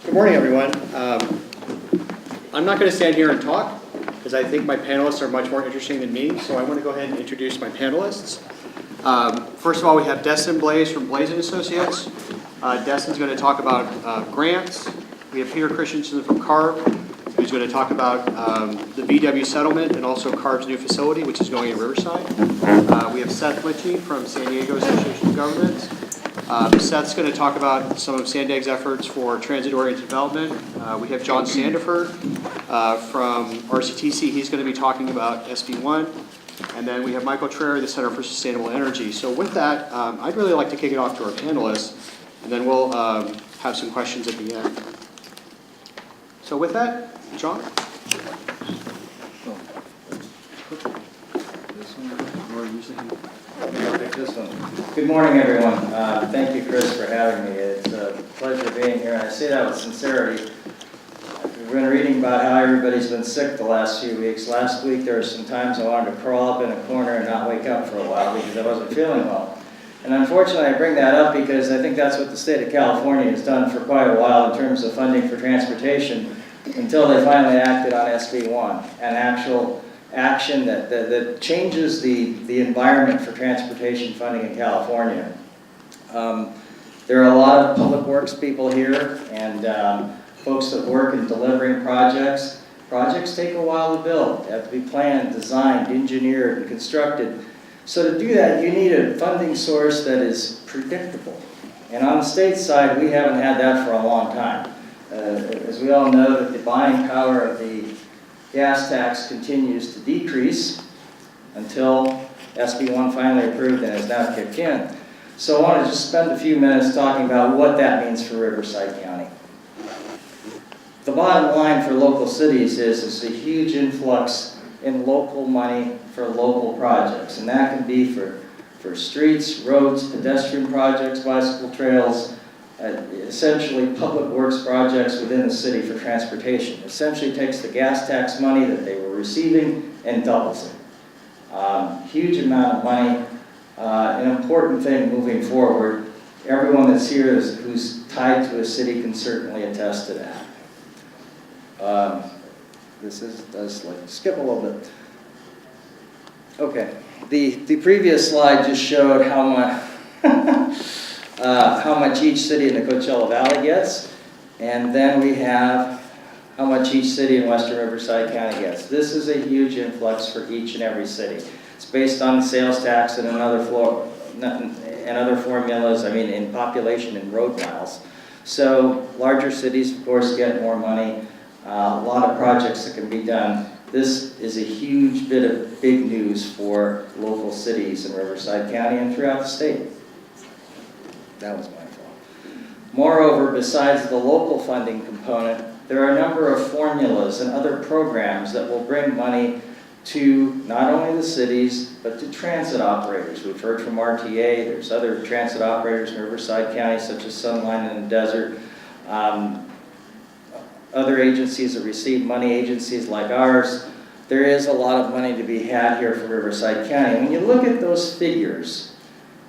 Good morning, everyone. I'm not going to stand here and talk because I think my panelists are much more interesting than me, so I want to go ahead and introduce my panelists. First of all, we have Destin Blaze from Blaze & Associates. Destin's going to talk about grants. We have Peter Christensen from CARB, who's going to talk about the VW settlement and also CARB's new facility, which is going in Riverside. We have Seth Litchie from San Diego Association of Governments. Seth's going to talk about some of Sandag's efforts for transit-oriented development. We have John Sandiford from RCTC. He's going to be talking about SB1. And then we have Michael Traer, the Center for Sustainable Energy. So with that, I'd really like to kick it off to our panelists, and then we'll have some questions at the end. So with that, John? Good morning, everyone. Thank you, Chris, for having me. It's a pleasure being here, and I say that with sincerity. We've been reading about how everybody's been sick the last few weeks. Last week, there were some times I wanted to crawl up in a corner and not wake up for a while because I wasn't feeling well. And unfortunately, I bring that up because I think that's what the state of California has done for quite a while in terms of funding for transportation until they finally acted on SB1, an actual action that changes the environment for transportation funding in California. There are a lot of public works people here and folks that work in delivering projects. Projects take a while to build. They have to be planned, designed, engineered, and constructed. So to do that, you need a funding source that is predictable. And on the state side, we haven't had that for a long time. As we all know, that the buying power of the gas tax continues to decrease until SB1 finally approved and has now kicked in. So I want to just spend a few minutes talking about what that means for Riverside County. The bottom line for local cities is a huge influx in local money for local projects. And that can be for streets, roads, pedestrian projects, bicycle trails, essentially public works projects within the city for transportation. Essentially takes the gas tax money that they were receiving and doubles it. Huge amount of money, an important thing moving forward. Everyone that's here who's tied to a city can certainly attest to that. This does skip a little bit. Okay, the previous slide just showed how much each city in the Coachella Valley gets, and then we have how much each city in Western Riverside County gets. This is a huge influx for each and every city. It's based on the sales tax and other formulas, in population and road miles. So larger cities, of course, get more money. A lot of projects that can be done. This is a huge bit of big news for local cities in Riverside County and throughout the state. That was my fault. Moreover, besides the local funding component, there are a number of formulas and other programs that will bring money to not only the cities, but to transit operators. We've heard from RTA, there's other transit operators in Riverside County, such as Sunline in the Desert. Other agencies that receive money, agencies like ours. There is a lot of money to be had here for Riverside County. When you look at those figures,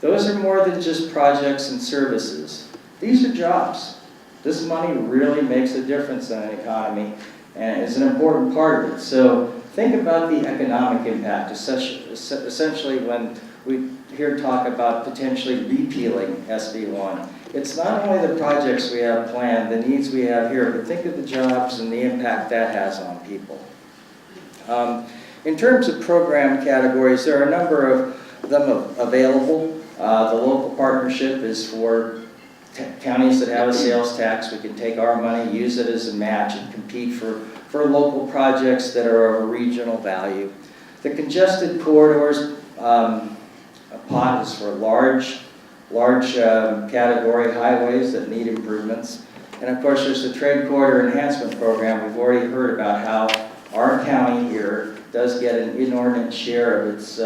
those are more than just projects and services. These are jobs. This money really makes a difference in an economy and is an important part of it. So think about the economic impact, essentially when we hear talk about potentially repealing SB1. It's not only the projects we have planned, the needs we have here, but think of the jobs and the impact that has on people. In terms of program categories, there are a number of them available. The local partnership is for counties that have a sales tax. We can take our money, use it as a match, and compete for local projects that are of a regional value. The congested corridors, a pot is for large category highways that need improvements. And of course, there's the Trade Corridor Enhancement Program. We've already heard about how our county here does get an inordinate share of its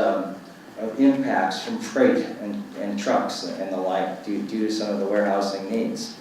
of impacts from freight and trucks and the like due to some of the warehousing needs.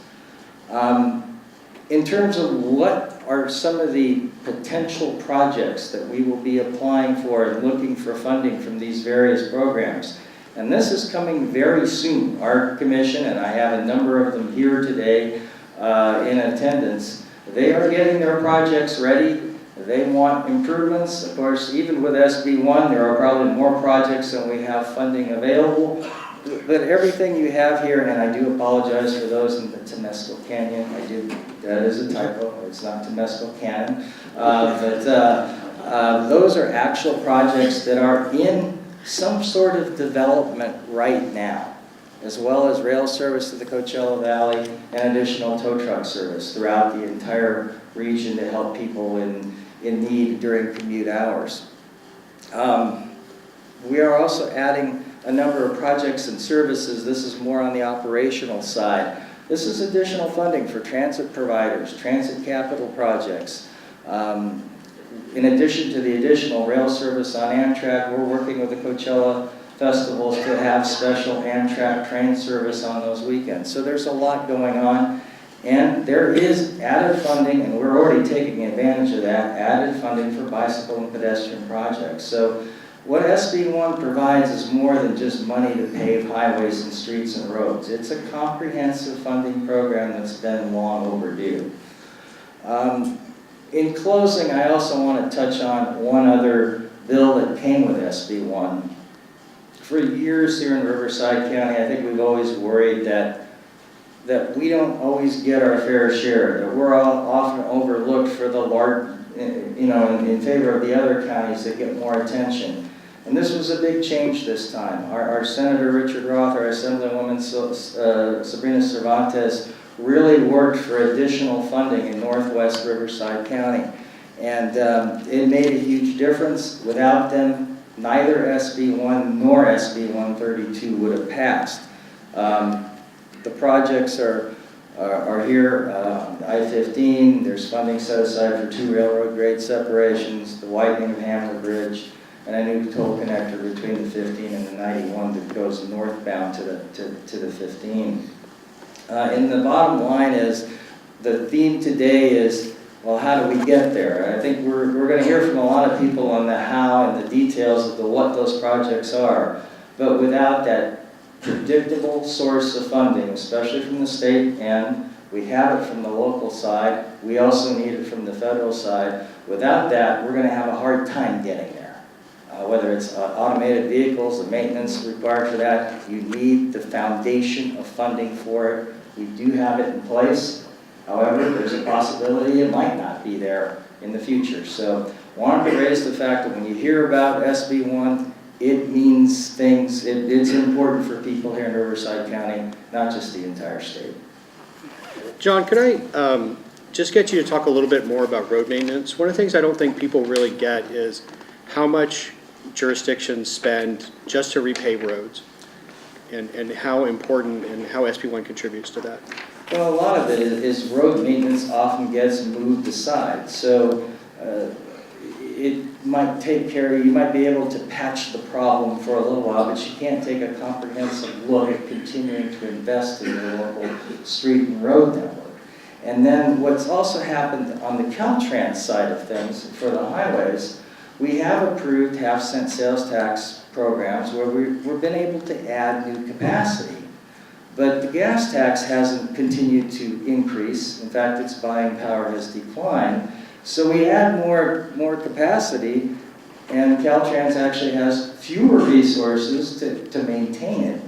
In terms of what are some of the potential projects that we will be applying for and looking for funding from these various programs, and this is coming very soon. Our commission, and I have a number of them here today, in attendance. They are getting their projects ready. They want improvements. Of course, even with SB1, there are probably more projects than we have funding available. But everything you have here, and I do apologize for those in the Temescal Canyon. That is a typo. It's not Temescal Canyon. Those are actual projects that are in some sort of development right now, as well as rail service to the Coachella Valley and additional tow truck service throughout the entire region to help people in need during commute hours. We are also adding a number of projects and services. This is more on the operational side. This is additional funding for transit providers, transit capital projects. In addition to the additional rail service on Amtrak, we're working with the Coachella festivals to have special Amtrak train service on those weekends. So there's a lot going on. And there is added funding, and we're already taking advantage of that, added funding for bicycle and pedestrian projects. So what SB1 provides is more than just money to pave highways and streets and roads. It's a comprehensive funding program that's been long overdue. In closing, I also want to touch on one other bill that came with SB1. For years here in Riverside County, I think we've always worried that we don't always get our fair share, that we're often overlooked for the large, in favor of the other counties that get more attention. And this was a big change this time. Our Senator Richard Roth, our Assemblywoman Sabrina Cervantes really worked for additional funding in northwest Riverside County. And it made a huge difference. Without them, neither SB1 nor SB 132 would have passed. The projects are here, I-15, there's funding set aside for 2 railroad grade separations, the widening of Hamler Bridge, and a new toll connector between the 15 and the 91 that goes northbound to the 15. And the bottom line is, the theme today is, well, how do we get there? I think we're going to hear from a lot of people on the how and the details of what those projects are. But without that predictable source of funding, especially from the state, and we have it from the local side, we also need it from the federal side. Without that, we're going to have a hard time getting there. Whether it's automated vehicles, the maintenance required for that, you need the foundation of funding for it. We do have it in place. However, there's a possibility it might not be there in the future. So wanted to raise the fact that when you hear about SB1, it means things. It's important for people here in Riverside County, not just the entire state. John, could I just get you to talk a little bit more about road maintenance? One of the things I don't think people really get is how much jurisdictions spend just to repave roads, and how important and how SB1 contributes to that. Well, a lot of it is road maintenance often gets moved aside. So it might take care, you might be able to patch the problem for a little while, but you can't take a comprehensive look at continuing to invest in your local street and road network. And then what's also happened on the Caltrans side of things for the highways, we have approved half-cent sales tax programs where we've been able to add new capacity. But the gas tax hasn't continued to increase. In fact, its buying power has declined. So we add more capacity, and Caltrans actually has fewer resources to maintain it.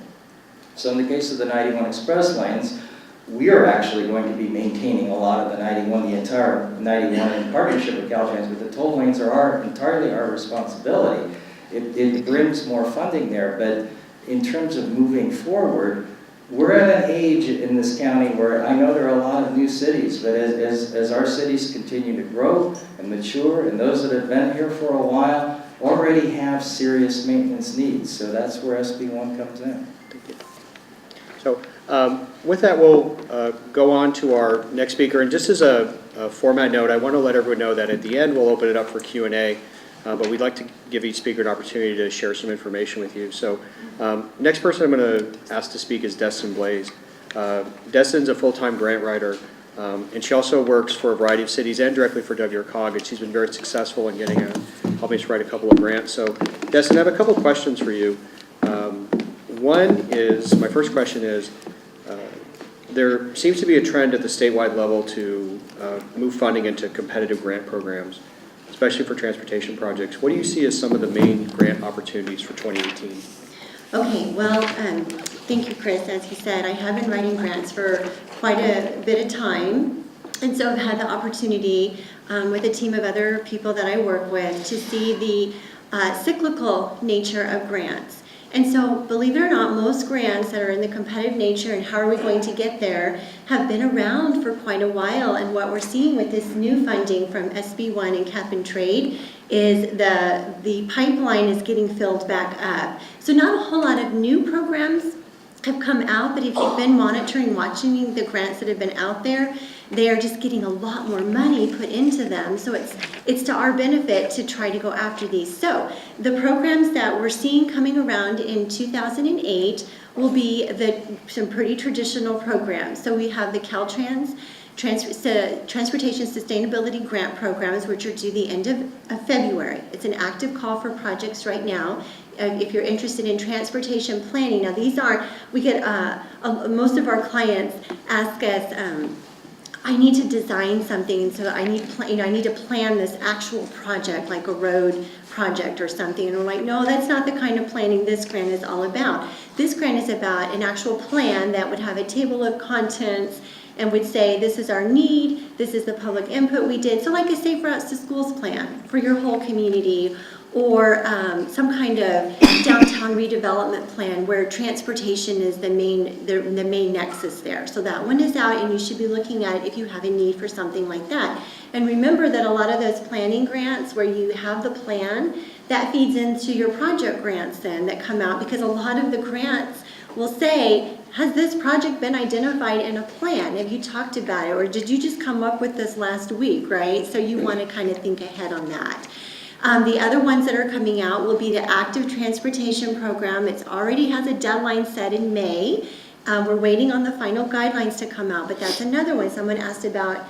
So in the case of the 91 express lanes, we are actually going to be maintaining a lot of the 91, the entire 91 in partnership with Caltrans, but the toll lanes are entirely our responsibility. It brings more funding there, but in terms of moving forward, we're at an age in this county where I know there are a lot of new cities, but as our cities continue to grow and mature, and those that have been here for a while already have serious maintenance needs. So that's where SB1 comes in. So with that, we'll go on to our next speaker. And just as a format note, I want to let everyone know that at the end we'll open it up for Q&A. But we'd like to give each speaker an opportunity to share some information with you. So next person I'm going to ask to speak is Destin Blaze. Destin's a full-time grant writer, and she also works for a variety of cities and directly for WRCOG, and she's been very successful in helping us write a couple of grants. So Destin, I have a couple of questions for you. My first question is, there seems to be a trend at the statewide level to move funding into competitive grant programs, especially for transportation projects. What do you see as some of the main grant opportunities for 2018? Okay, well, thank you, Chris. As you said, I have been writing grants for quite a bit of time. And so I've had the opportunity with a team of other people that I work with to see the cyclical nature of grants. And so, believe it or not, most grants that are in the competitive nature and how are we going to get there have been around for quite a while. And what we're seeing with this new funding from SB1 and Cap and Trade is the pipeline is getting filled back up. So not a whole lot of new programs have come out, but if you've been monitoring, watching the grants that have been out there, they are just getting a lot more money put into them. So it's to our benefit to try to go after these. So the programs that we're seeing coming around in 2008 will be some pretty traditional programs. So we have the Caltrans Transportation Sustainability Grant Programs, which are due the end of February. It's an active call for projects right now. If you're interested in transportation planning, now these are, we get, most of our clients ask us, I need to design something, so I need to plan this actual project, like a road project or something. And we're like, no, that's not the kind of planning this grant is all about. This grant is about an actual plan that would have a table of contents and would say, this is our need, this is the public input we did. So like a Safe Routes to Schools plan for your whole community, or some kind of downtown redevelopment plan where transportation is the main nexus there. So that one is out, and you should be looking at it if you have a need for something like that. And remember that a lot of those planning grants where you have the plan, that feeds into your project grants then that come out, because a lot of the grants will say, has this project been identified in a plan? Have you talked about it? Or did you just come up with this last week, right? So you want to kind of think ahead on that. The other ones that are coming out will be the Active Transportation Program. It already has a deadline set in May. We're waiting on the final guidelines to come out, but that's another one. Someone asked about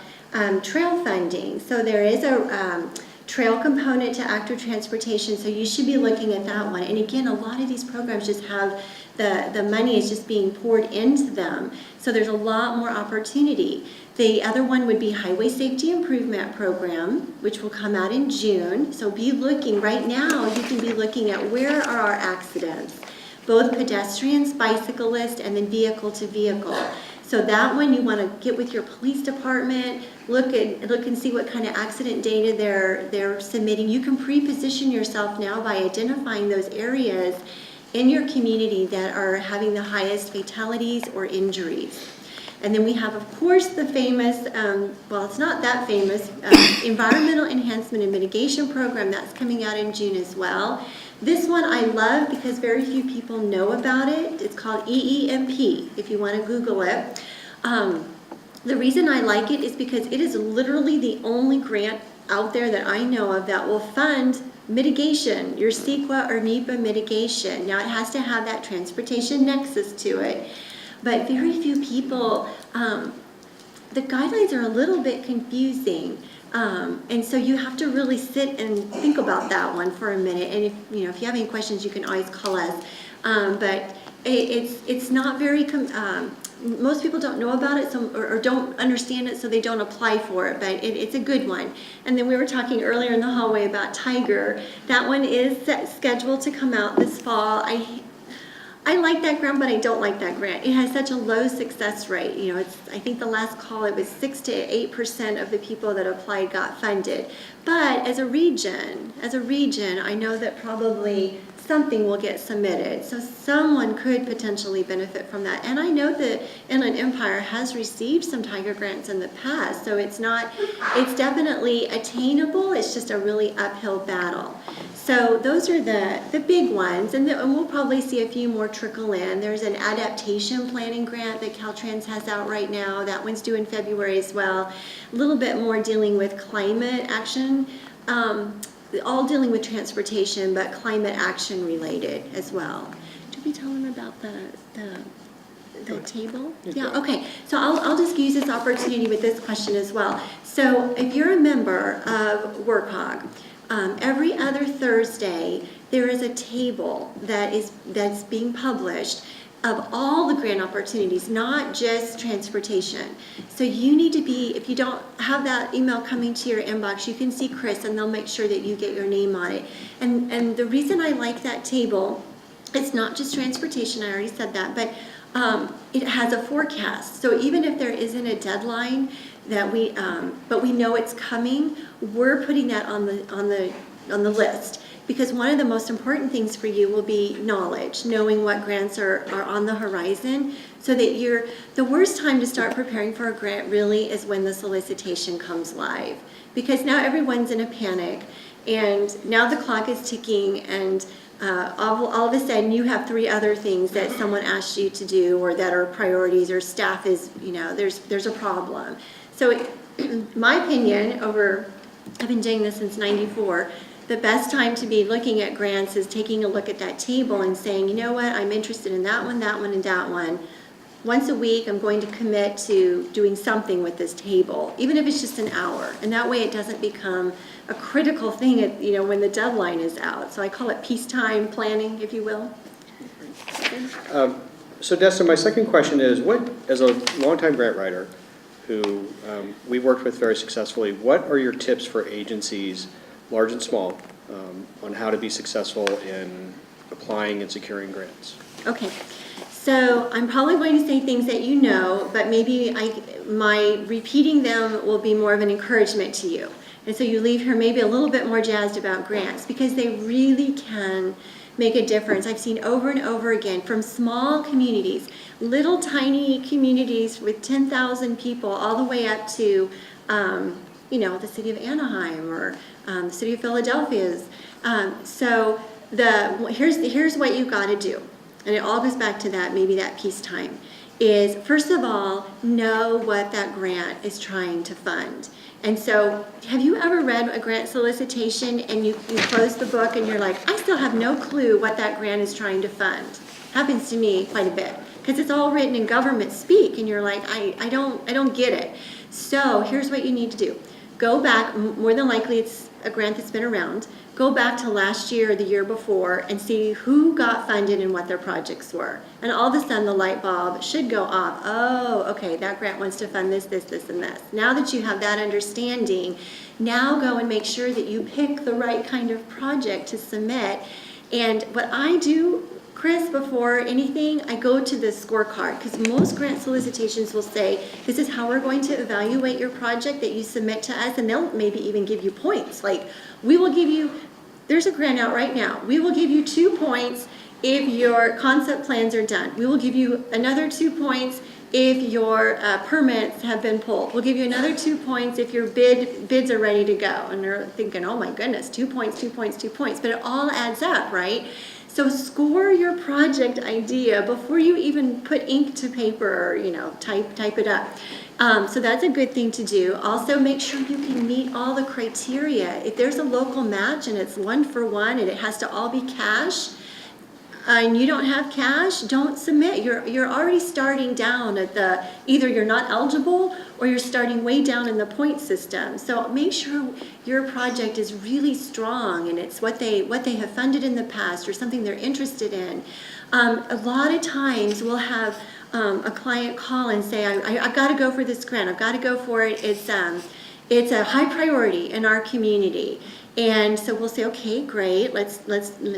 trail funding. So there is a trail component to Active Transportation, so you should be looking at that one. And again, a lot of these programs just have the money is just being poured into them. So there's a lot more opportunity. The other one would be Highway Safety Improvement Program, which will come out in June. So be looking, right now you can be looking at where are our accidents, both pedestrians, bicyclists, and then vehicle to vehicle. So that one you want to get with your police department, look and see what kind of accident data they're submitting. You can pre-position yourself now by identifying those areas in your community that are having the highest fatalities or injuries. And then we have, of course, the famous, well, it's not that famous, Environmental Enhancement and Mitigation Program. That's coming out in June as well. This one I love because very few people know about it. It's called EEMP, if you want to Google it. The reason I like it is because it is literally the only grant out there that I know of that will fund mitigation, your CEQA or NEPA mitigation. Now, it has to have that transportation nexus to it. But very few people, the guidelines are a little bit confusing. And so you have to really sit and think about that one for a minute. And if you have any questions, you can always call us. But it's not very, most people don't know about it or don't understand it, so they don't apply for it. But it's a good one. And then we were talking earlier in the hallway about Tiger. That one is scheduled to come out this fall. I like that grant, but I don't like that grant. It has such a low success rate. I think the last call, it was 6 to 8% of the people that applied got funded. But as a region, I know that probably something will get submitted. So someone could potentially benefit from that. And I know that Inland Empire has received some Tiger grants in the past. So it's definitely attainable. It's just a really uphill battle. So those are the big ones. And we'll probably see a few more trickle in. There's an adaptation planning grant that Caltrans has out right now. That one's due in February as well. A little bit more dealing with climate action. All dealing with transportation, but climate action related as well. Did we tell them about the table? Yeah, okay. So I'll just use this opportunity with this question as well. So if you're a member of WorkHog, every other Thursday there is a table that's being published of all the grant opportunities, not just transportation. So you need to be, if you don't have that email coming to your inbox, you can see Chris and they'll make sure that you get your name on it. And the reason I like that table, it's not just transportation, I already said that, but it has a forecast. So even if there isn't a deadline that but we know it's coming, we're putting that on the list. Because one of the most important things for you will be knowledge, knowing what grants are on the horizon, so that the worst time to start preparing for a grant really is when the solicitation comes live. Because now everyone's in a panic, and now the clock is ticking, and all of a sudden you have 3 other things that someone asked you to do, or that are priorities, or staff is, there's a problem. So my opinion, I've been doing this since '94, the best time to be looking at grants is taking a look at that table and saying, you know what, I'm interested in that one, and that one. Once a week, I'm going to commit to doing something with this table, even if it's just an hour. And that way it doesn't become a critical thing when the deadline is out. So I call it peacetime planning, if you will. So Destin, my second question is, as a longtime grant writer who we worked with very successfully, what are your tips for agencies, large and small, on how to be successful in applying and securing grants? Okay, so I'm probably going to say things that you know, but maybe my repeating them will be more of an encouragement to you. And so you leave here maybe a little bit more jazzed about grants, because they really can make a difference. I've seen over and over again from small communities, little tiny communities with 10,000 people, all the way up to the city of Anaheim or the city of Philadelphia's. So here's what you got to do, and it all goes back to that peacetime, is first of all, know what that grant is trying to fund. And so have you ever read a grant solicitation and you close the book and you're like, I still have no clue what that grant is trying to fund? Happens to me quite a bit, because it's all written in government speak and you're like, I don't get it. So here's what you need to do. Go back, more than likely it's a grant that's been around, go back to last year or the year before and see who got funded and what their projects were. And all of a sudden the light bulb should go off. Oh, okay, that grant wants to fund this, this, this, and this. Now that you have that understanding, now go and make sure that you pick the right kind of project to submit. And what I do, Chris, before anything, I go to the scorecard, because most grant solicitations will say, this is how we're going to evaluate your project that you submit to us, and they'll maybe even give you points. Like, we will give you, there's a grant out right now, we will give you 2 points if your concept plans are done. We will give you another 2 points if your permits have been pulled. We'll give you another 2 points if your bids are ready to go. And they're thinking, oh my goodness, 2 points, 2 points, 2 points. But it all adds up, right? So score your project idea before you even put ink to paper or, type it up. So that's a good thing to do. Also, make sure you can meet all the criteria. If there's a local match and it's 1-for-1 and it has to all be cash, and you don't have cash, don't submit. You're already starting down at either you're not eligible or you're starting way down in the point system. So make sure your project is really strong and it's what they have funded in the past or something they're interested in. A lot of times we'll have a client call and say, I've got to go for this grant. I've got to go for it. It's a high priority in our community. And so we'll say, okay, great, let's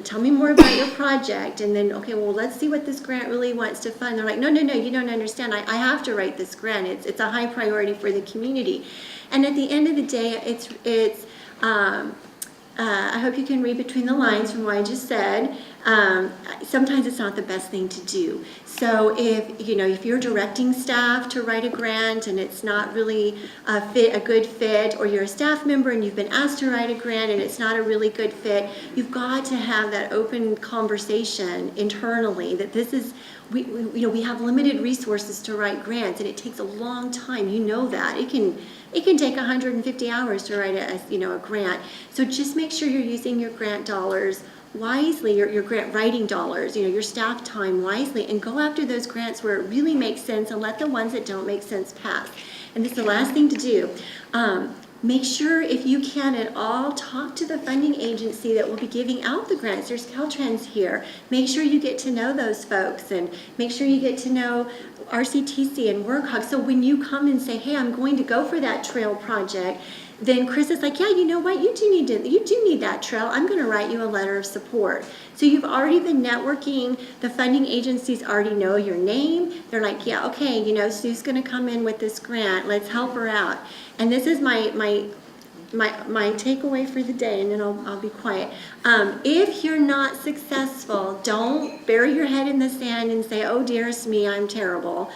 tell me more about your project. And then, okay, well, let's see what this grant really wants to fund. They're like, no, you don't understand. I have to write this grant. It's a high priority for the community. And at the end of the day, I hope you can read between the lines from what I just said. Sometimes it's not the best thing to do. So if you're directing staff to write a grant and it's not really a good fit, or you're a staff member and you've been asked to write a grant and it's not a really good fit, you've got to have that open conversation internally that this is, we have limited resources to write grants and it takes a long time. You know that. It can take 150 hours to write a grant. So just make sure you're using your grant dollars wisely, your grant writing dollars, your staff time wisely, and go after those grants where it really makes sense and let the ones that don't make sense pass. And this is the last thing to do. make sure, if you can at all, talk to the funding agency that will be giving out the grants. There's Caltrans here. Make sure you get to know those folks, and make sure you get to know RCTC and WorkHog. So when you come and say, hey, I'm going to go for that trail project, then Chris is like, yeah, you know what, you do need that trail. I'm going to write you a letter of support. So you've already been networking. The funding agencies already know your name. They're like, yeah, okay, you know, Sue's going to come in with this grant. Let's help her out. And this is my takeaway for the day, and then I'll be quiet. If you're not successful, don't bury your head in the sand and say, oh, dearest me, I'm terrible.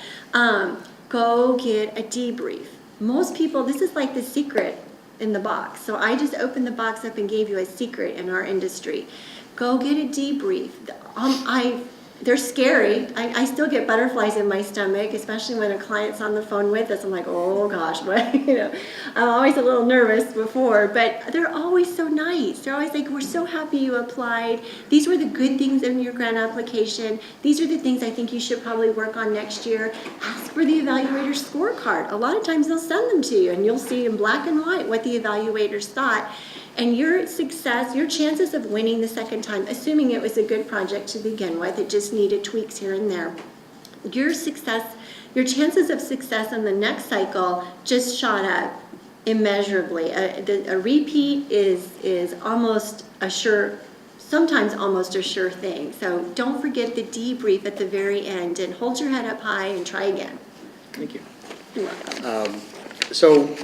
Go get a debrief. Most people, this is like the secret in the box. So I just opened the box up and gave you a secret in our industry. Go get a debrief. They're scary. I still get butterflies in my stomach, especially when a client's on the phone with us. I'm like, oh gosh, what? You know, I'm always a little nervous before, but they're always so nice. They're always like, we're so happy you applied. These were the good things in your grant application. These are the things I think you should probably work on next year. Ask for the evaluator's scorecard. A lot of times they'll send them to you, and you'll see in black and white what the evaluators thought. And your success, your chances of winning the second time, assuming it was a good project to begin with, it just needed tweaks here and there, your chances of success in the next cycle just shot up immeasurably. A repeat is almost a sure, sometimes almost a sure thing. So don't forget the debrief at the very end, and hold your head up high and try again. Thank you. You're welcome. So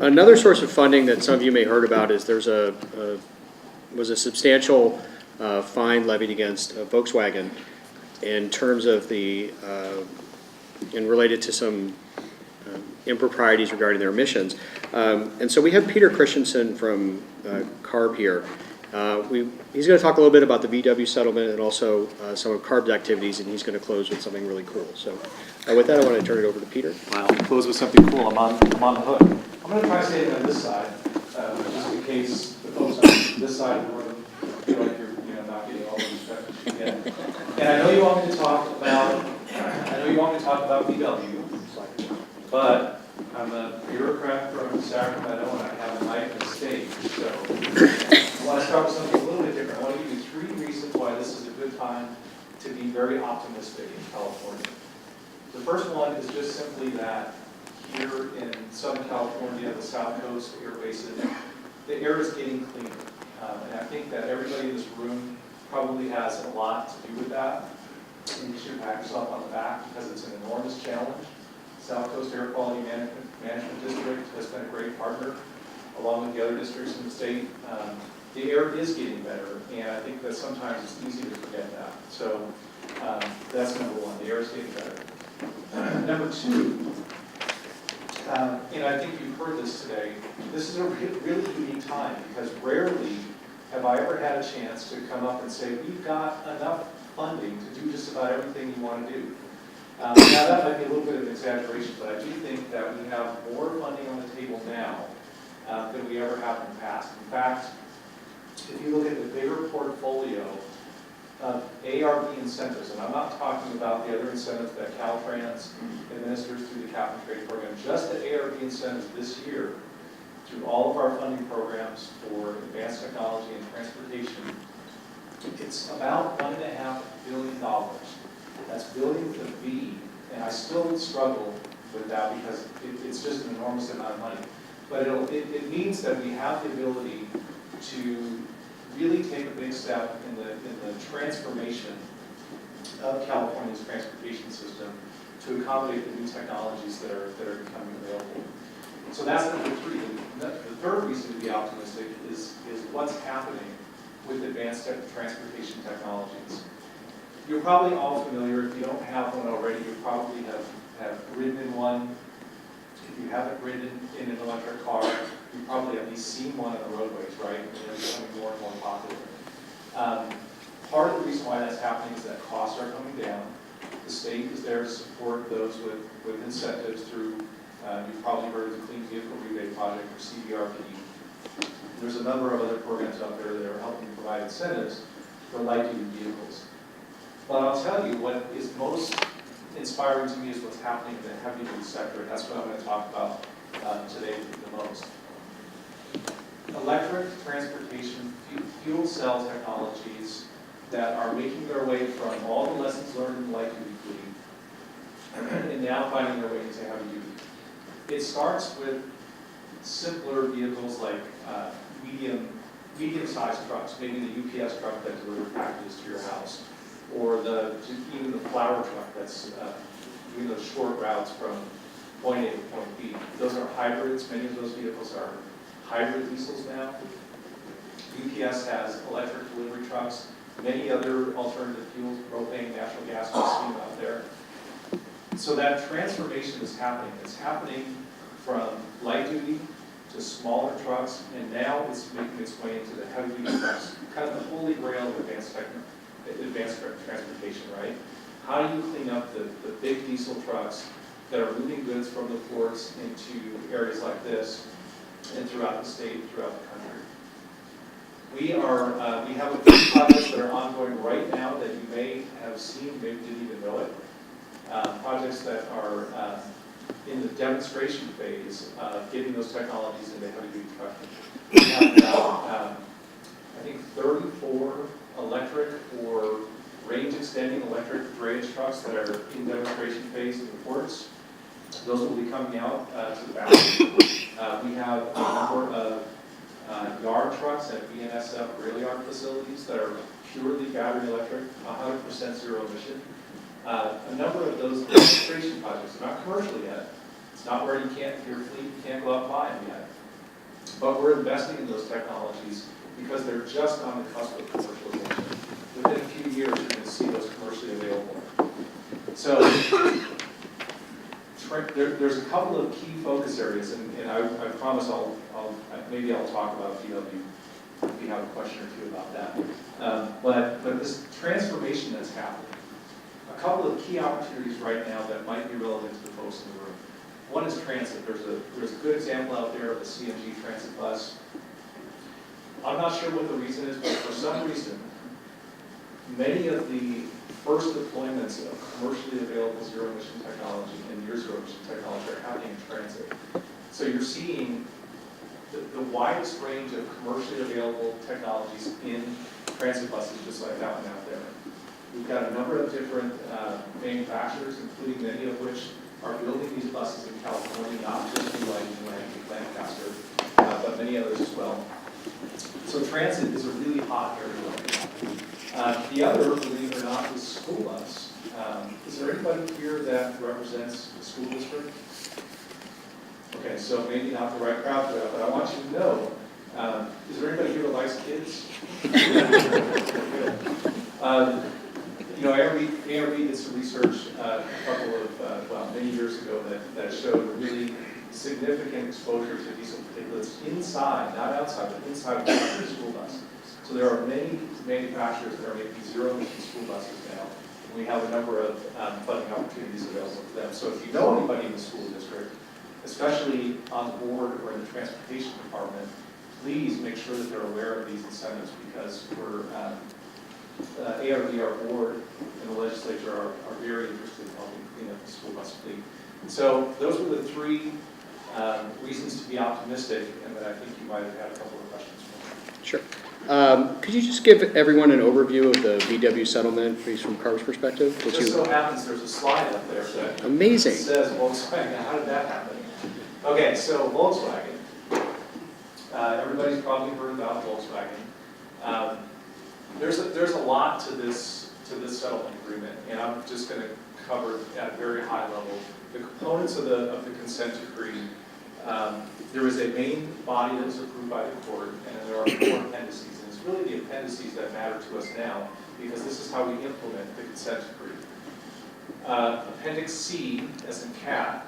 another source of funding that some of you may have heard about is there's was a substantial fine levied against Volkswagen in terms of and related to some improprieties regarding their emissions. And so we have Peter Christensen from CARB here. He's going to talk a little bit about the VW settlement and also some of CARB's activities, and he's going to close with something really cool. So with that, I want to turn it over to Peter. Wow, close with something cool. I'm on the hook. I'm going to try staying on this side, just in case the folks on this side of the room feel like you're not getting all the respect that you get. And I know you want me to talk about VW, but I'm a bureaucrat from Sacramento and I have a knife and stake. So I want to start with something a little bit different. I want to give you 3 reasons why this is a good time to be very optimistic in California. The first one is just simply that here in Southern California, the South Coast air basin, the air is getting cleaner. And I think that everybody in this room probably has a lot to do with that. And you should pat yourself on the back because it's an enormous challenge. South Coast Air Quality Management District has been a great partner, along with the other districts in the state. The air is getting better, and I think that sometimes it's easy to forget that. So that's number one, the air is getting better. Number 2, and I think you've heard this today, this is a really unique time because rarely have I ever had a chance to come up and say, we've got enough funding to do just about everything you want to do. Now that might be a little bit of an exaggeration, but I do think that we have more funding on the table now than we ever have in the past. In fact, if you look at the bigger portfolio of ARB incentives, and I'm not talking about the other incentives that Caltrans administers through the Cap and Trade program, just the ARB incentives this year through all of our funding programs for advanced technology and transportation, it's about $1.5 billion. That's billion with a B, and I still struggle with that because it's just an enormous amount of money. But it means that we have the ability to really take a big step in the transformation of California's transportation system to accommodate the new technologies that are becoming available. So that's number 3. The third reason to be optimistic is what's happening with advanced transportation technologies. You're probably all familiar. If you don't have one already, you probably have ridden in one. If you haven't ridden in an electric car, you've probably at least seen one on the roadways, right? And they're becoming more and more popular. Part of the reason why that's happening is that costs are coming down. The state is there to support those with incentives through, you've probably heard of the Clean Vehicle Rebate Project, or CVRP. There's a number of other programs out there that are helping provide incentives for light-duty vehicles. But I'll tell you what is most inspiring to me is what's happening in the heavy-duty sector, and that's what I'm going to talk about today the most. electric transportation fuel cell technologies that are making their way from all the lessons learned in light duty fleet and now finding their way into heavy duty. It starts with simpler vehicles like medium-sized trucks, maybe the UPS truck that delivers packages to your house, or even the flower truck that's doing those short routes from point A to point B. Those are hybrids. Many of those vehicles are hybrid diesels now. UPS has electric delivery trucks, many other alternative fuels, propane, natural gas, we see out there. So that transformation is happening. It's happening from light duty to smaller trucks, and now it's making its way into the heavy duty trucks, kind of the holy grail of advanced transportation, right? How do you clean up the big diesel trucks that are moving goods from the ports into areas like this and throughout the state, throughout the country? We have a few projects that are ongoing right now that you may have seen, maybe didn't even know it. Projects that are in the demonstration phase of getting those technologies into heavy-duty trucking. We have now, I think, 34 electric or range-extending electric drayage trucks that are in demonstration phase in the ports. Those will be coming out to the valley. We have a number of yard trucks at BNSF rail yard facilities that are purely battery electric, 100% zero emission. A number of those demonstration projects are not commercial yet. It's not where your fleet, you can't go out and buy them yet. But we're investing in those technologies because they're just on the cusp of commercialization. Within a few years, you're going to see those commercially available. So there's a couple of key focus areas, and I promise maybe I'll talk about VW if you have a question or two about that. But this transformation that's happening, a couple of key opportunities right now that might be relevant to the folks in the room. One is transit. There's a good example out there of the CNG transit bus. I'm not sure what the reason is, but for some reason, many of the first deployments of commercially available zero-emission technology and near zero-emission technology are happening in transit. So you're seeing the widest range of commercially available technologies in transit buses, just like that one out there. We've got a number of different manufacturers, including many of which are building these buses in California, not just BYD and Lancaster, but many others as well. So transit is a really hot area right now. The other, believe it or not, is school bus. Is there anybody here that represents the school district? Okay, so maybe not the right crowd for that, but I want you to know, is there anybody here that likes kids? ARB did some research a couple of, many years ago that showed really significant exposure to diesel particulates inside, not outside, but inside the school bus. So there are many manufacturers that are making zero-emission school buses now. And we have a number of funding opportunities available to them. So if you know anybody in the school district, especially on the board or in the transportation department, please make sure that they're aware of these incentives because we're ARB, our board, and the legislature are very interested in helping clean up the school bus fleet. So those were the three reasons to be optimistic, and then I think you might have had a couple of questions for me. Sure. Could you just give everyone an overview of the VW settlement from Carver's perspective? It just so happens there's a slide up there that Amazing. says Volkswagen. How did that happen? Okay, so Volkswagen. Everybody's probably heard about Volkswagen. There's a lot to this settlement agreement, and I'm just going to cover at a very high level the components of the consent decree. There was a main body that was approved by the court, and then there are 4 appendices. And it's really the appendices that matter to us now, because this is how we implement the consent decree. Appendix C, as in cat,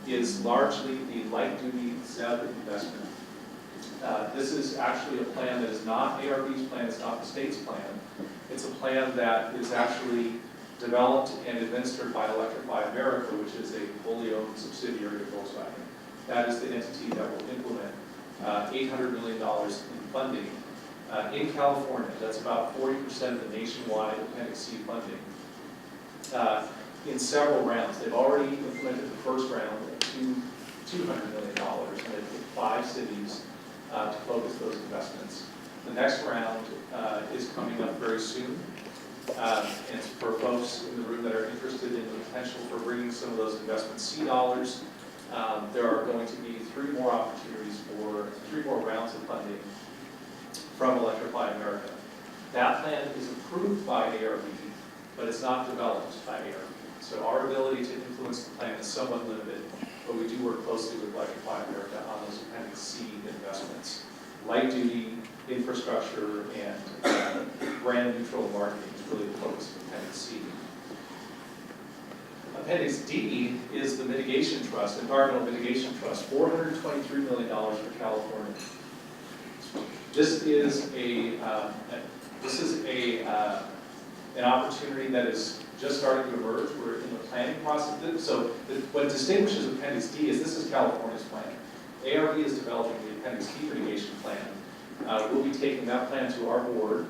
is largely the light-duty ZEB investment. This is actually a plan that is not ARB's plan, it's not the state's plan. It's a plan that is actually developed and administered by Electrify America, which is a wholly owned subsidiary of Volkswagen. That is the entity that will implement $800 million in funding in California. That's about 40% of the nationwide Appendix C funding in several rounds. They've already implemented the first round of $200 million in 5 cities to focus those investments. The next round is coming up very soon. And it's for folks in the room that are interested in the potential for bringing some of those investment C dollars. There are going to be 3 more opportunities for 3 more rounds of funding from Electrify America. That plan is approved by ARB, but it's not developed by ARB. So our ability to influence the plan is somewhat limited, but we do work closely with Electrify America on those Appendix C investments. Light duty, infrastructure, and brand neutral marketing is really the focus of Appendix C. Appendix D is the mitigation trust, environmental mitigation trust, $423 million for California. This is an opportunity that is just starting to emerge. We're in the planning process. So what distinguishes Appendix D is this is California's plan. ARB is developing the Appendix D mitigation plan. We'll be taking that plan to our board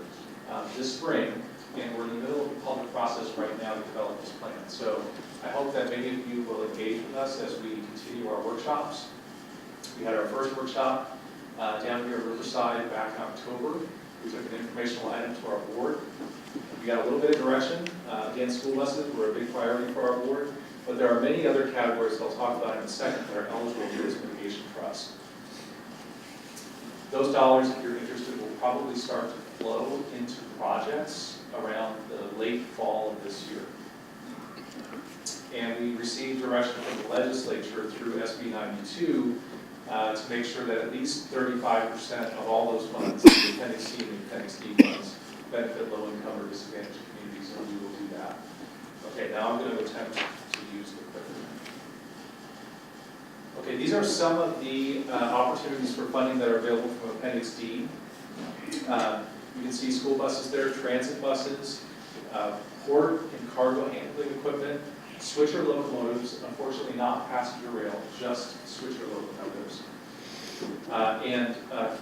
this spring, and we're in the middle of the public process right now to develop this plan. So I hope that many of you will engage with us as we continue our workshops. We had our first workshop down here at Riverside back in October. We took an informational item to our board. We got a little bit of direction. Again, school buses were a big priority for our board, but there are many other categories that I'll talk about in a second that are eligible for this mitigation trust. Those dollars, if you're interested, will probably start to flow into projects around the late fall of this year. And we received direction from the legislature through SB 92 to make sure that at least 35% of all those funds, the Appendix C and the Appendix D funds, benefit low-income or disadvantaged communities, and we will do that. Okay, now I'm going to attempt to use the clicker. Okay, these are some of the opportunities for funding that are available from Appendix D. You can see school buses there, transit buses, port and cargo handling equipment, switcher locomotives, unfortunately not passenger rail, just switcher locomotives, and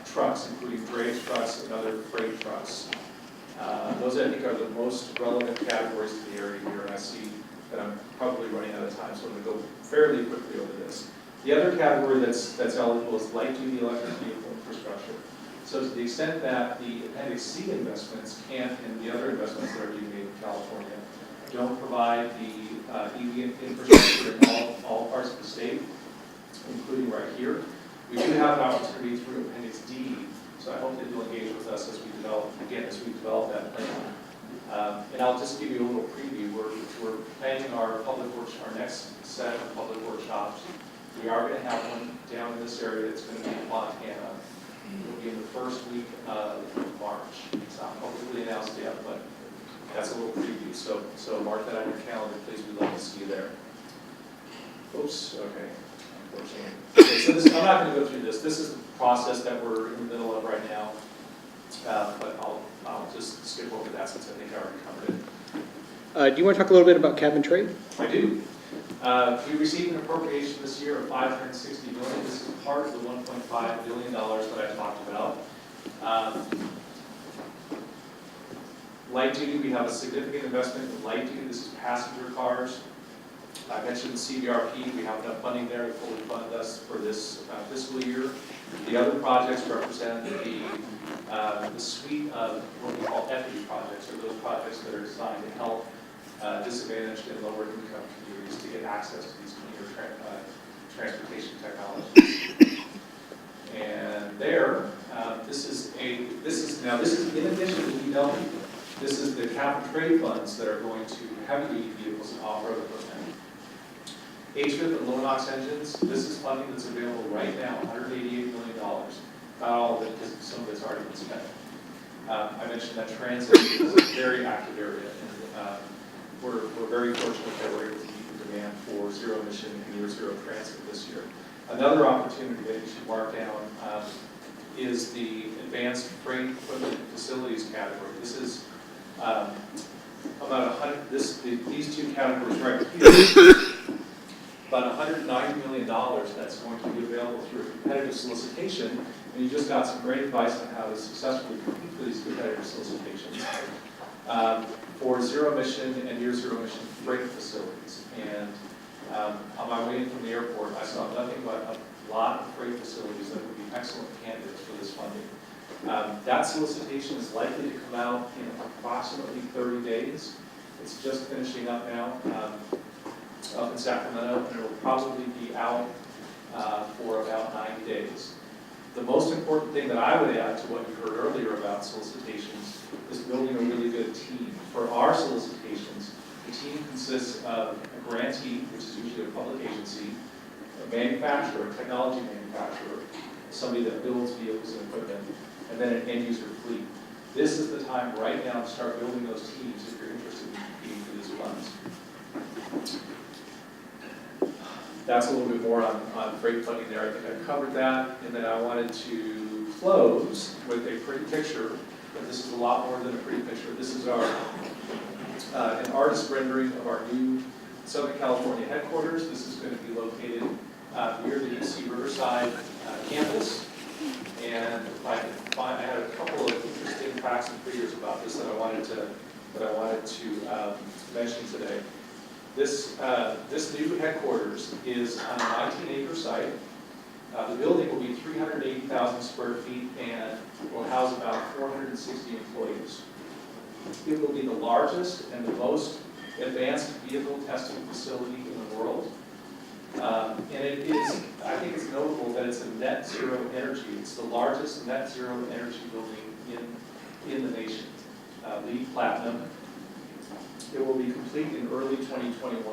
trucks, including drayage trucks and other freight trucks. Those, I think, are the most relevant categories to the area here, and I see that I'm probably running out of time, so I'm going to go fairly quickly over this. The other category that's eligible is light-duty electric vehicle infrastructure. So to the extent that the Appendix C investments can't, and the other investments that are being made in California, don't provide the EV infrastructure in all parts of the state, including right here, we do have an opportunity through Appendix D. So I hope that you'll engage with us as we develop that plan. And I'll just give you a little preview. We're planning our next set of public workshops. We are going to have one down in this area. It's going to be in Montana. It'll be in the first week of March. It's not publicly announced yet, but that's a little preview. So mark that on your calendar, please. We'd love to see you there. Oops. Okay. Unfortunately. Okay, so I'm not going to go through this. This is the process that we're in the middle of right now. But I'll just skip over that since I think I already covered it. Do you want to talk a little bit about cap and trade? I do. We received an appropriation this year of $560 million. This is part of the $1.5 billion that I talked about. Light duty, we have a significant investment in light duty. This is passenger cars. I mentioned the CVRP. We have enough funding there to fully fund us for this fiscal year. The other projects represent the suite of what we call equity projects, or those projects that are designed to help disadvantaged and lower income communities to get access to these cleaner transportation technologies. And there, this is in addition to VW. This is the cap and trade funds that are going to heavy-duty vehicles and off-road equipment. HVIP and low-NOx engines, this is funding that's available right now, $188 million. Not all of it, because some of it's already been spent. I mentioned that transit is a very active area, and we're very fortunate that we're able to meet the demand for zero-emission and near-zero transit this year. Another opportunity that you should mark down is the advanced freight equipment facilities category. This is about 100. These two categories right here. About $190 million that's going to be available through a competitive solicitation, and you just got some great advice on how to successfully compete for these competitive solicitations for zero-emission and near-zero-emission freight facilities. And on my way in from the airport, I saw nothing but lot of freight facilities that would be excellent candidates for this funding. That solicitation is likely to come out in approximately 30 days. It's just finishing up now up in Sacramento, and it will probably be out for about 90 days. The most important thing that I would add to what you heard earlier about solicitations is building a really good team. For our solicitations, the team consists of a grantee, which is usually a public agency, a manufacturer, a technology manufacturer, somebody that builds vehicles and equipment, and then an end user fleet. This is the time right now to start building those teams if you're interested in competing for these funds. That's a little bit more on freight funding there. I think I covered that, and then I wanted to close with a pretty picture, but this is a lot more than a pretty picture. This is our an artist rendering of our new Southern California headquarters. This is going to be located near the UC Riverside campus, and I had a couple of interesting facts and figures about this that I wanted to mention today. This new headquarters is on a 19-acre site. The building will be 380,000 square feet and will house about 460 employees. It will be the largest and the most advanced vehicle testing facility in the world. And it is, I think it's notable that it's a net zero energy. It's the largest net zero energy building in the nation, LEED Platinum. It will be complete in early 2021.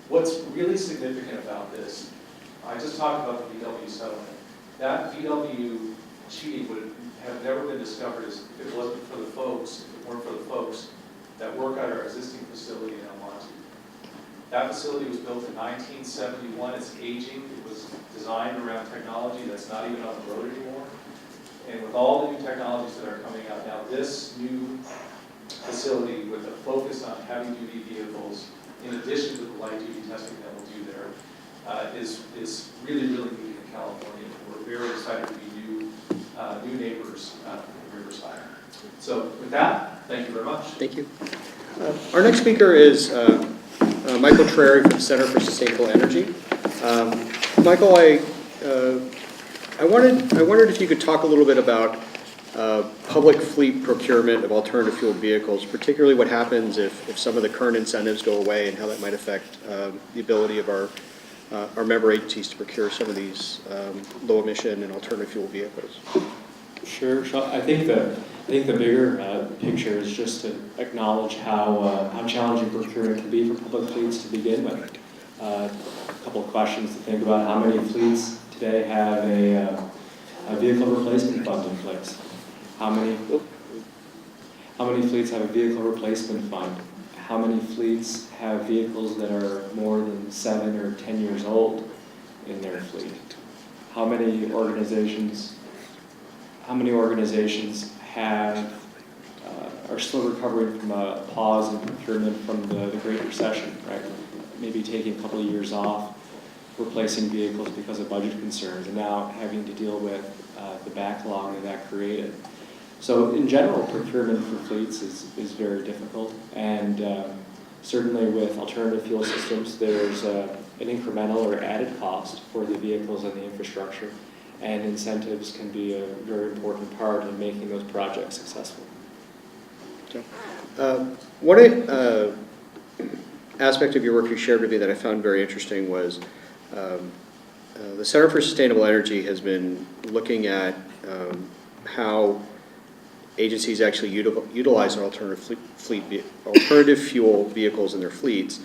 What's really significant about this, I just talked about the VW settlement. That VW cheating would have never been discovered if it wasn't for the folks, if it weren't for the folks that work at our existing facility in El Monte. That facility was built in 1971. It's aging. It was designed around technology that's not even on the road anymore. And with all the new technologies that are coming out now, this new facility with a focus on heavy-duty vehicles, in addition to the light-duty testing that we'll do there, is really, really needed in California. We're very excited to be new neighbors in Riverside. So with that, thank you very much. Thank you. Our next speaker is Michael Trary from the Center for Sustainable Energy. Michael, I wondered if you could talk a little bit about public fleet procurement of alternative fuel vehicles, particularly what happens if some of the current incentives go away and how that might affect the ability of our member agencies to procure some of these low emission and alternative fuel vehicles. Sure. So I think the bigger picture is just to acknowledge how challenging procurement can be for public fleets to begin with. A couple of questions to think about: how many fleets today have a vehicle replacement fund in place? How many fleets have a vehicle replacement fund? How many fleets have vehicles that are more than 7 or 10 years old in their fleet? How many organizations are still recovering from a pause in procurement from the Great Recession, right? Maybe taking a couple of years off, replacing vehicles because of budget concerns, and now having to deal with the backlog that created. So in general, procurement for fleets is very difficult, and certainly with alternative fuel systems, there's an incremental or added cost for the vehicles and the infrastructure, and incentives can be a very important part in making those projects successful. One aspect of your work you shared with me that I found very interesting was the Center for Sustainable Energy has been looking at how agencies actually utilize alternative fuel vehicles in their fleets.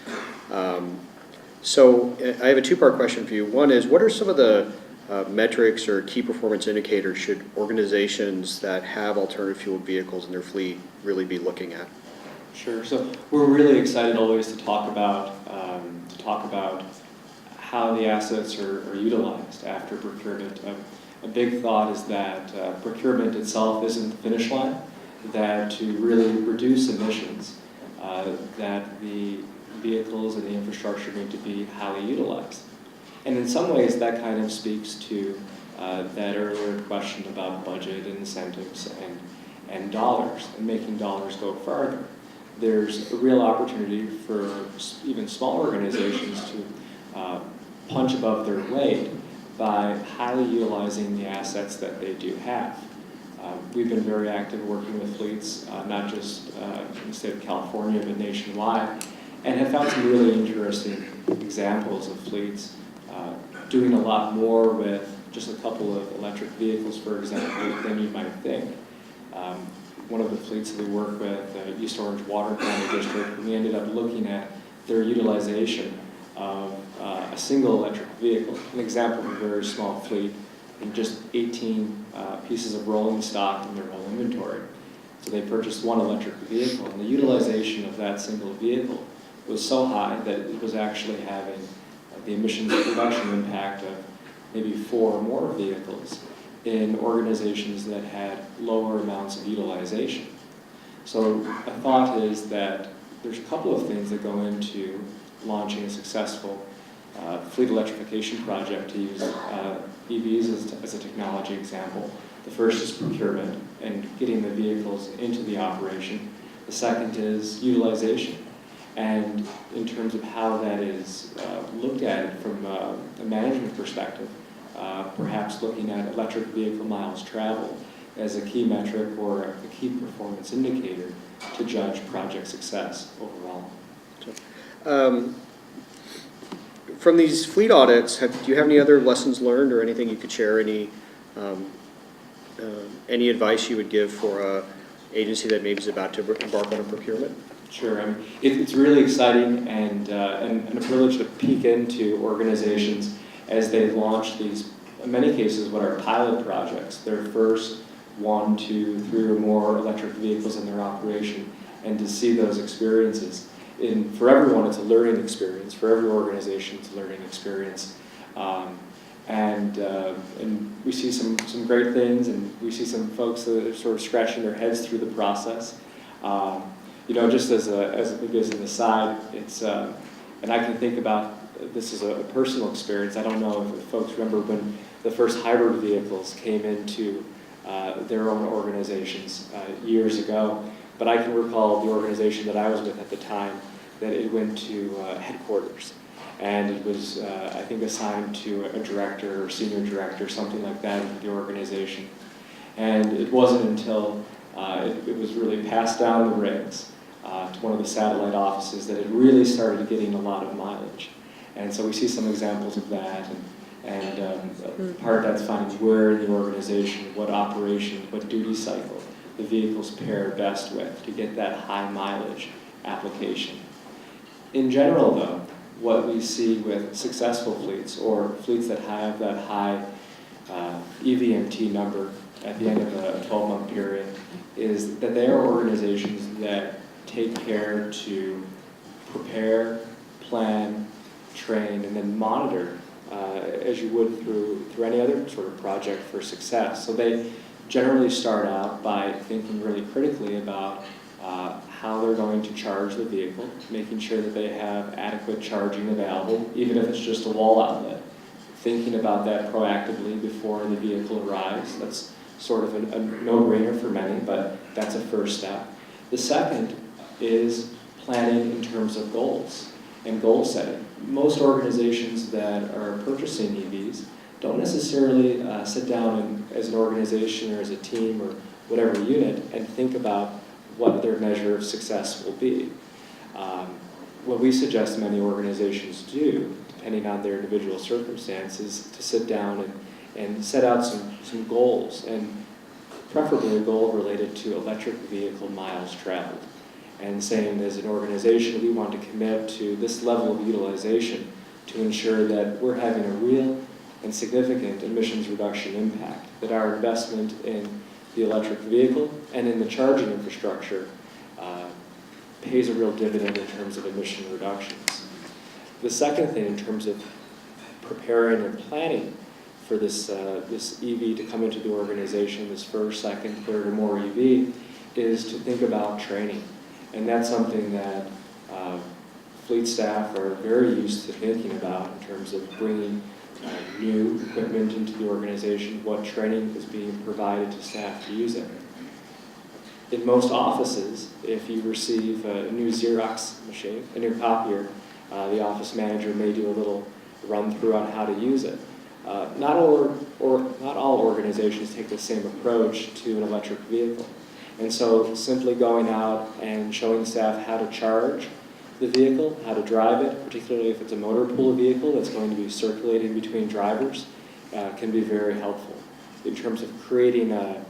So I have a two-part question for you. One is, what are some of the metrics or key performance indicators should organizations that have alternative fuel vehicles in their fleet really be looking at? Sure. So we're really excited always to talk about how the assets are utilized after procurement. A big thought is that procurement itself isn't the finish line, that to really reduce emissions, that the vehicles and the infrastructure need to be highly utilized. And in some ways that kind of speaks to that earlier question about budget and incentives and dollars, and making dollars go farther. There's a real opportunity for even small organizations to punch above their weight by highly utilizing the assets that they do have. We've been very active working with fleets, not just in the state of California, but nationwide, and have found some really interesting examples of fleets doing a lot more with just a couple of electric vehicles, for example, than you might think. One of the fleets that we work with, East Orange Water County District, we ended up looking at their utilization of a single electric vehicle, an example of a very small fleet, and just 18 pieces of rolling stock in their whole inventory. So they purchased one electric vehicle, and the utilization of that single vehicle was so high that it was actually having the emissions reduction impact of maybe 4 or more vehicles in organizations that had lower amounts of utilization. So a thought is that there's a couple of things that go into launching a successful fleet electrification project, to use EVs as a technology example. The first is procurement and getting the vehicles into the operation. The second is utilization. And in terms of how that is looked at from a management perspective, perhaps looking at electric vehicle miles traveled as a key metric or a key performance indicator to judge project success overall. From these fleet audits, do you have any other lessons learned or anything you could share? Any advice you would give for an agency that maybe is about to embark on a procurement? Sure. I mean, it's really exciting and a privilege to peek into organizations as they launch these, in many cases, what are pilot projects, their first 1, 2, 3 or more electric vehicles in their operation, and to see those experiences. For everyone, it's a learning experience. For every organization, it's a learning experience. And we see some great things, and we see some folks that are sort of scratching their heads through the process. Just as an aside, it's and I can think about this as a personal experience. I don't know if folks remember when the first hybrid vehicles came into their own organizations years ago, but I can recall the organization that I was with at the time that it went to headquarters, and it was I think assigned to a director or senior director, something like that, in the organization. And it wasn't until it was really passed down the ranks to one of the satellite offices that it really started getting a lot of mileage. And so we see some examples of that, and part of that's finding where in the organization, what operation, what duty cycle the vehicles pair best with to get that high mileage application. In general, though, what we see with successful fleets or fleets that have that high EVMT number at the end of a 12-month period is that they are organizations that take care to prepare, plan, train, and then monitor as you would through any other sort of project for success. So they generally start out by thinking really critically about how they're going to charge the vehicle, making sure that they have adequate charging available, even if it's just a wall outlet. Thinking about that proactively before the vehicle arrives. That's sort of a no-brainer for many, but that's a first step. The second is planning in terms of goals and goal setting. Most organizations that are purchasing EVs don't necessarily sit down as an organization or as a team or whatever unit and think about what their measure of success will be. What we suggest many organizations do, depending on their individual circumstances, to sit down and set out some goals, and preferably a goal related to electric vehicle miles traveled. And saying as an organization, we want to commit to this level of utilization to ensure that we're having a real and significant emissions reduction impact, that our investment in the electric vehicle and in the charging infrastructure pays a real dividend in terms of emission reductions. The second thing in terms of preparing and planning for this EV to come into the organization, this first, second, third, or more EV, is to think about training. And that's something that fleet staff are very used to thinking about in terms of bringing new equipment into the organization, what training is being provided to staff to use it. In most offices, if you receive a new Xerox machine, a new copier, the office manager may do a little run through on how to use it. Not all organizations take the same approach to an electric vehicle. And so simply going out and showing staff how to charge the vehicle, how to drive it, particularly if it's a motor pool vehicle that's going to be circulating between drivers, can be very helpful in terms of creating a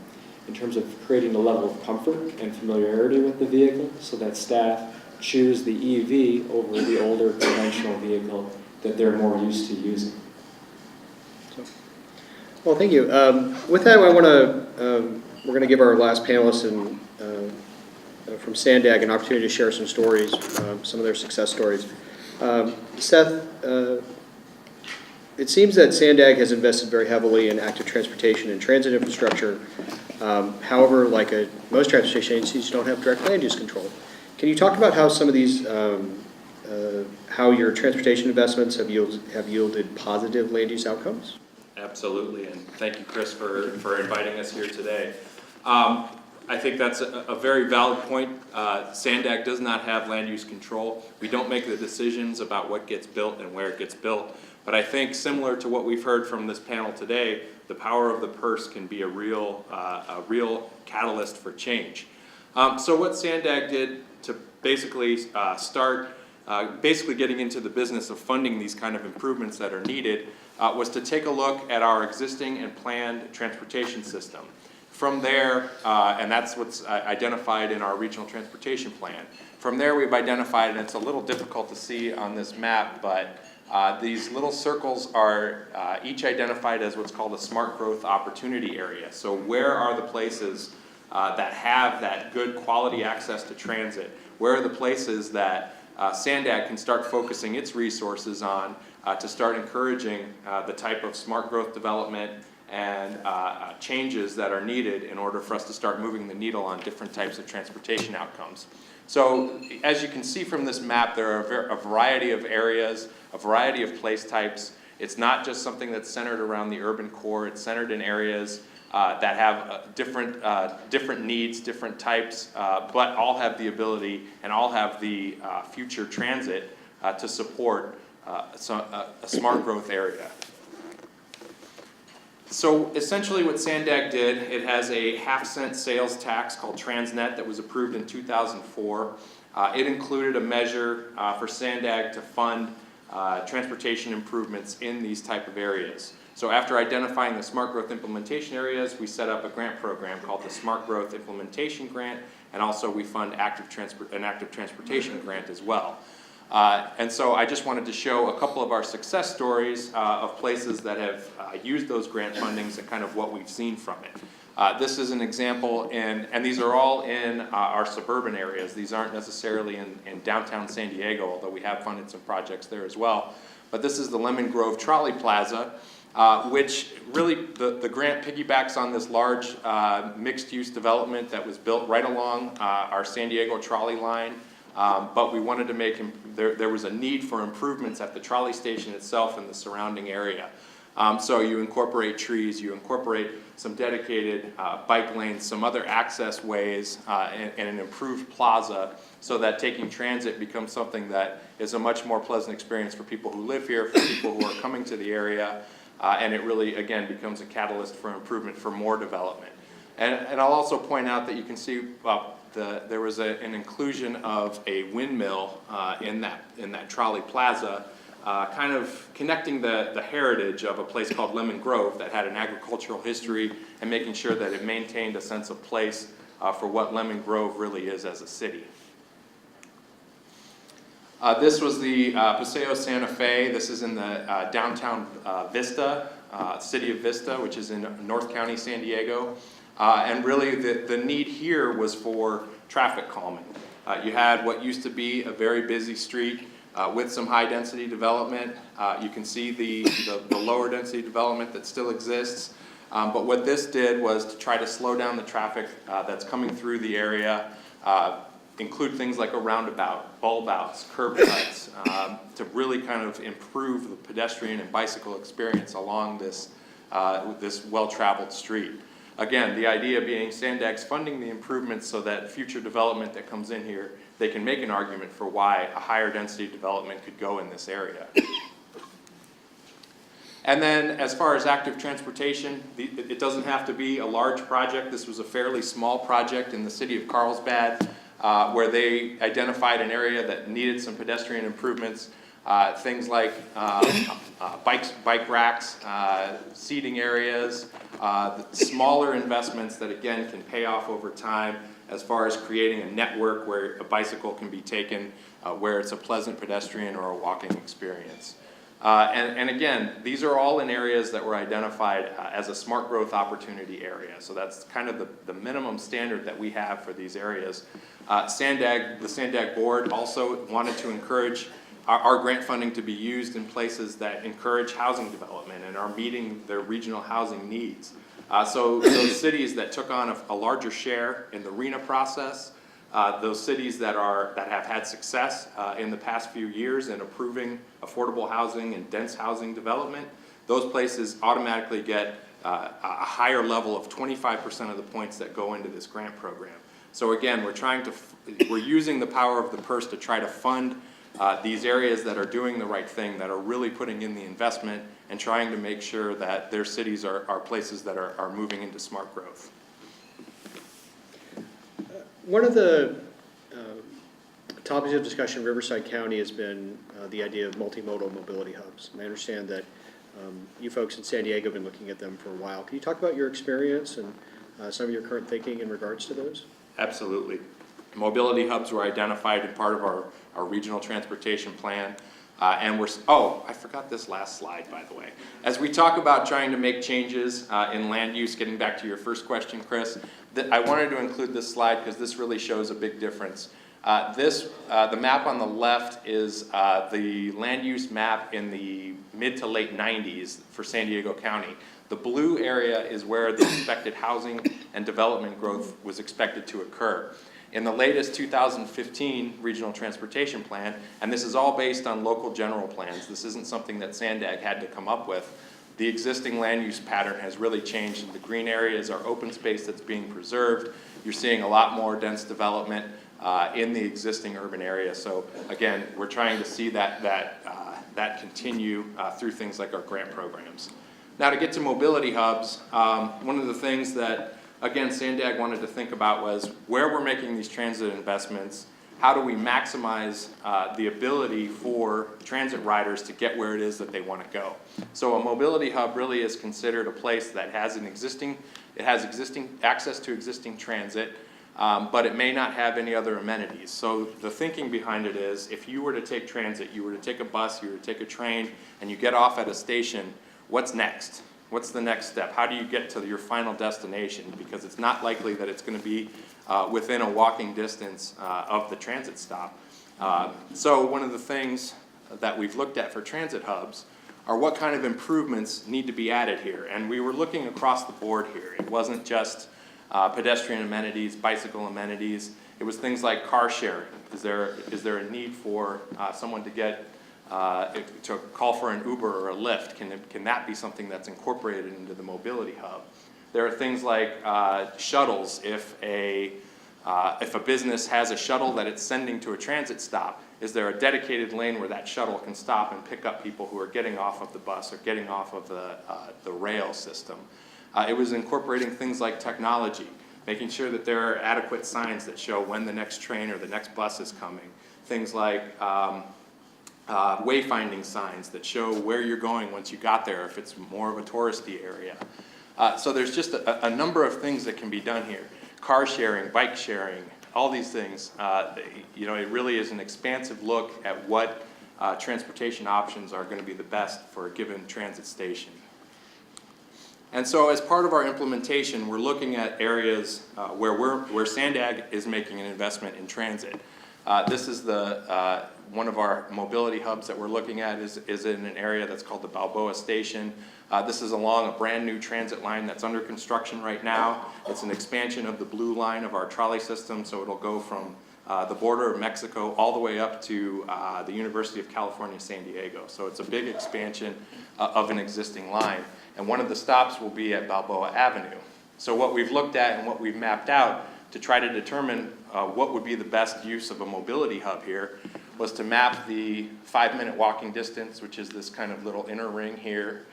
level of comfort and familiarity with the vehicle, so that staff choose the EV over the older conventional vehicle that they're more used to using. Well, thank you. With that, I want to, we're going to give our last panelist from Sandag an opportunity to share some stories, some of their success stories. Seth, it seems that Sandag has invested very heavily in active transportation and transit infrastructure. However, like most transportation agencies, you don't have direct land use control. Can you talk about how some of these, how your transportation investments have yielded positive land use outcomes? Absolutely, and thank you, Chris, for inviting us here today. I think that's a very valid point. Sandag does not have land use control. We don't make the decisions about what gets built and where it gets built. But I think similar to what we've heard from this panel today, the power of the purse can be a real catalyst for change. So what Sandag did to basically start basically getting into the business of funding these kind of improvements that are needed was to take a look at our existing and planned transportation system. From there, and that's what's identified in our regional transportation plan. From there, we've identified, and it's a little difficult to see on this map, but these little circles are each identified as what's called a smart growth opportunity area. So where are the places that have that good quality access to transit? Where are the places that Sandag can start focusing its resources on to start encouraging the type of smart growth development and changes that are needed in order for us to start moving the needle on different types of transportation outcomes. So as you can see from this map, there are a variety of areas, a variety of place types. It's not just something that's centered around the urban core. It's centered in areas that have different needs, different types, but all have the ability and all have the future transit to support a smart growth area. So essentially what Sandag did, it has a half-cent sales tax called Transnet that was approved in 2004. It included a measure for Sandag to fund transportation improvements in these type of areas. So after identifying the smart growth implementation areas, we set up a grant program called the Smart Growth Implementation Grant, and also we fund an active transportation grant as well. And so I just wanted to show a couple of our success stories of places that have used those grant fundings and kind of what we've seen from it. This is an example, and these are all in our suburban areas. These aren't necessarily in downtown San Diego, although we have funded some projects there as well. But this is the Lemon Grove Trolley Plaza, which really the grant piggybacks on this large mixed-use development that was built right along our San Diego trolley line. But we wanted to make, there was a need for improvements at the trolley station itself and the surrounding area. So you incorporate trees, you incorporate some dedicated bike lanes, some other access ways, and an improved plaza so that taking transit becomes something that is a much more pleasant experience for people who live here, for people who are coming to the area, and it really, again, becomes a catalyst for improvement for more development. And I'll also point out that you can see there was an inclusion of a windmill in that trolley plaza, kind of connecting the heritage of a place called Lemon Grove that had an agricultural history and making sure that it maintained a sense of place for what Lemon Grove really is as a city. This was the Paseo Santa Fe. This is in the downtown Vista, city of Vista, which is in North County, San Diego. And really the need here was for traffic calming. You had what used to be a very busy street with some high density development. You can see the lower density development that still exists. But what this did was to try to slow down the traffic that's coming through the area, include things like a roundabout, bulb outs, curb cuts, to really kind of improve the pedestrian and bicycle experience along this well-traveled street. Again, the idea being Sandag's funding the improvements so that future development that comes in here, they can make an argument for why a higher density development could go in this area. And then as far as active transportation, it doesn't have to be a large project. This was a fairly small project in the city of Carlsbad where they identified an area that needed some pedestrian improvements. Things like bike racks, seating areas, the smaller investments that again can pay off over time as far as creating a network where a bicycle can be taken, where it's a pleasant pedestrian or a walking experience. And again, these are all in areas that were identified as a smart growth opportunity area. So that's kind of the minimum standard that we have for these areas. The Sandag board also wanted to encourage our grant funding to be used in places that encourage housing development and are meeting their regional housing needs. So those cities that took on a larger share in the RHNA process, those cities that have had success in the past few years in approving affordable housing and dense housing development, those places automatically get a higher level of 25% of the points that go into this grant program. So again, we're using the power of the purse to try to fund these areas that are doing the right thing, that are really putting in the investment and trying to make sure that their cities are places that are moving into smart growth. One of the topics of discussion in Riverside County has been the idea of multimodal mobility hubs. And I understand that you folks in San Diego have been looking at them for a while. Can you talk about your experience and some of your current thinking in regards to those? Absolutely. Mobility hubs were identified in part of our regional transportation plan. And I forgot this last slide, by the way. As we talk about trying to make changes in land use, getting back to your first question, Chris, I wanted to include this slide because this really shows a big difference. The map on the left is the land use map in the mid to late 90s for San Diego County. The blue area is where the expected housing and development growth was expected to occur. In the latest 2015 regional transportation plan, and this is all based on local general plans, this isn't something that Sandag had to come up with, the existing land use pattern has really changed. The green areas are open space that's being preserved. You're seeing a lot more dense development in the existing urban area. So again, we're trying to see that continue through things like our grant programs. Now to get to mobility hubs, one of the things that again, Sandag wanted to think about was where we're making these transit investments, how do we maximize the ability for transit riders to get where it is that they want to go. So a mobility hub really is considered a place that has access to existing transit, but it may not have any other amenities. So the thinking behind it is if you were to take transit, you were to take a bus, you were to take a train, and you get off at a station, what's next? What's the next step? How do you get to your final destination? Because it's not likely that it's going to be within a walking distance of the transit stop. So one of the things that we've looked at for transit hubs are what kind of improvements need to be added here. And we were looking across the board here. It wasn't just pedestrian amenities, bicycle amenities. It was things like car sharing. Is there a need for someone to get to call for an Uber or a Lyft? Can that be something that's incorporated into the mobility hub? There are things like shuttles. If a business has a shuttle that it's sending to a transit stop, is there a dedicated lane where that shuttle can stop and pick up people who are getting off of the bus or getting off of the rail system? It was incorporating things like technology, making sure that there are adequate signs that show when the next train or the next bus is coming. Things like wayfinding signs that show where you're going once you got there, if it's more of a touristy area. So there's just a number of things that can be done here. Car sharing, bike sharing, all these things. It really is an expansive look at what transportation options are going to be the best for a given transit station. And so as part of our implementation, we're looking at areas where Sandag is making an investment in transit. This is one of our mobility hubs that we're looking at is in an area that's called the Balboa Station. This is along a brand new transit line that's under construction right now. It's an expansion of the blue line of our trolley system, so it'll go from the border of Mexico all the way up to the University of California, San Diego. So it's a big expansion of an existing line. And one of the stops will be at Balboa Avenue. So what we've looked at and what we've mapped out to try to determine what would be the best use of a mobility hub here was to map the 5-minute walking distance, which is this kind of little inner ring here,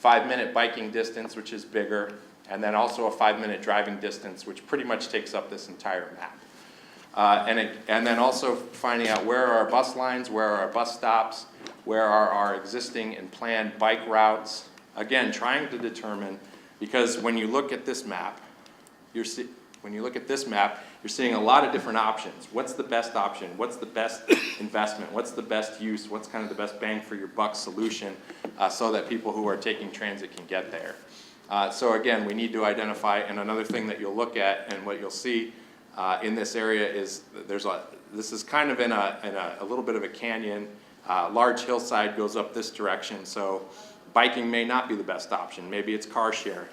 5-minute biking distance, which is bigger, and then also a 5-minute driving distance, which pretty much takes up this entire map. And then also finding out where are our bus lines, where are our bus stops, where are our existing and planned bike routes. Again, trying to determine, because when you look at this map, you're seeing a lot of different options. What's the best option? What's the best investment? What's the best use? What's kind of the best bang for your buck solution so that people who are taking transit can get there? So again, we need to identify, and another thing that you'll look at and what you'll see in this area is this is kind of in a little bit of a canyon. Large hillside goes up this direction, so biking may not be the best option. Maybe it's car sharing.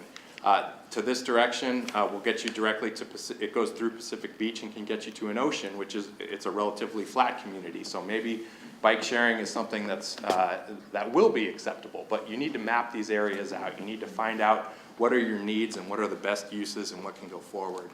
To this direction will get you directly to, it goes through Pacific Beach and can get you to an ocean, which is, it's a relatively flat community. So maybe bike sharing is something that will be acceptable, but you need to map these areas out. You need to find out what are your needs and what are the best uses and what can go forward.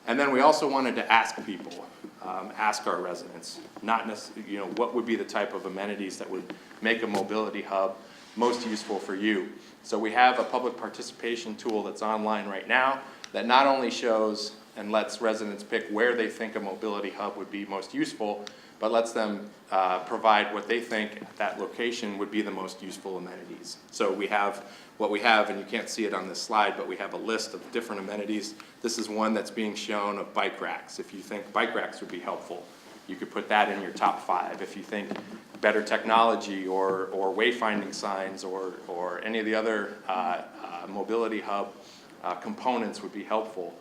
And then we also wanted to ask people, ask our residents, not necessarily, what would be the type of amenities that would make a mobility hub most useful for you. So we have a public participation tool that's online right now that not only shows and lets residents pick where they think a mobility hub would be most useful, but lets them provide what they think at that location would be the most useful amenities. So we have what we have, and you can't see it on this slide, but we have a list of different amenities. This is one that's being shown of bike racks. If you think bike racks would be helpful, you could put that in your top 5. If you think better technology or wayfinding signs or any of the other mobility hub components would be helpful,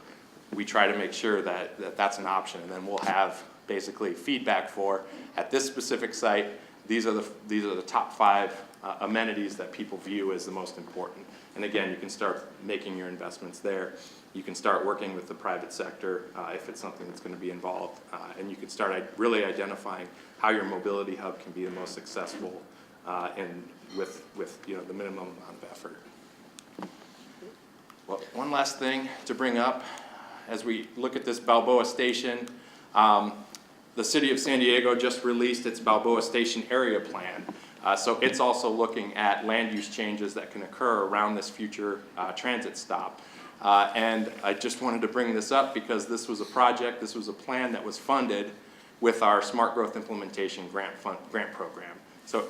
we try to make sure that that's an option. And then we'll have basically feedback for, at this specific site, these are the top 5 amenities that people view as the most important. And again, you can start making your investments there. You can start working with the private sector if it's something that's going to be involved, and you can start really identifying how your mobility hub can be the most successful and with the minimum amount of effort. Well, one last thing to bring up as we look at this Balboa Station. The city of San Diego just released its Balboa Station area plan. So it's also looking at land use changes that can occur around this future transit stop. And I just wanted to bring this up because this was a project, this was a plan that was funded with our Smart Growth Implementation grant program. So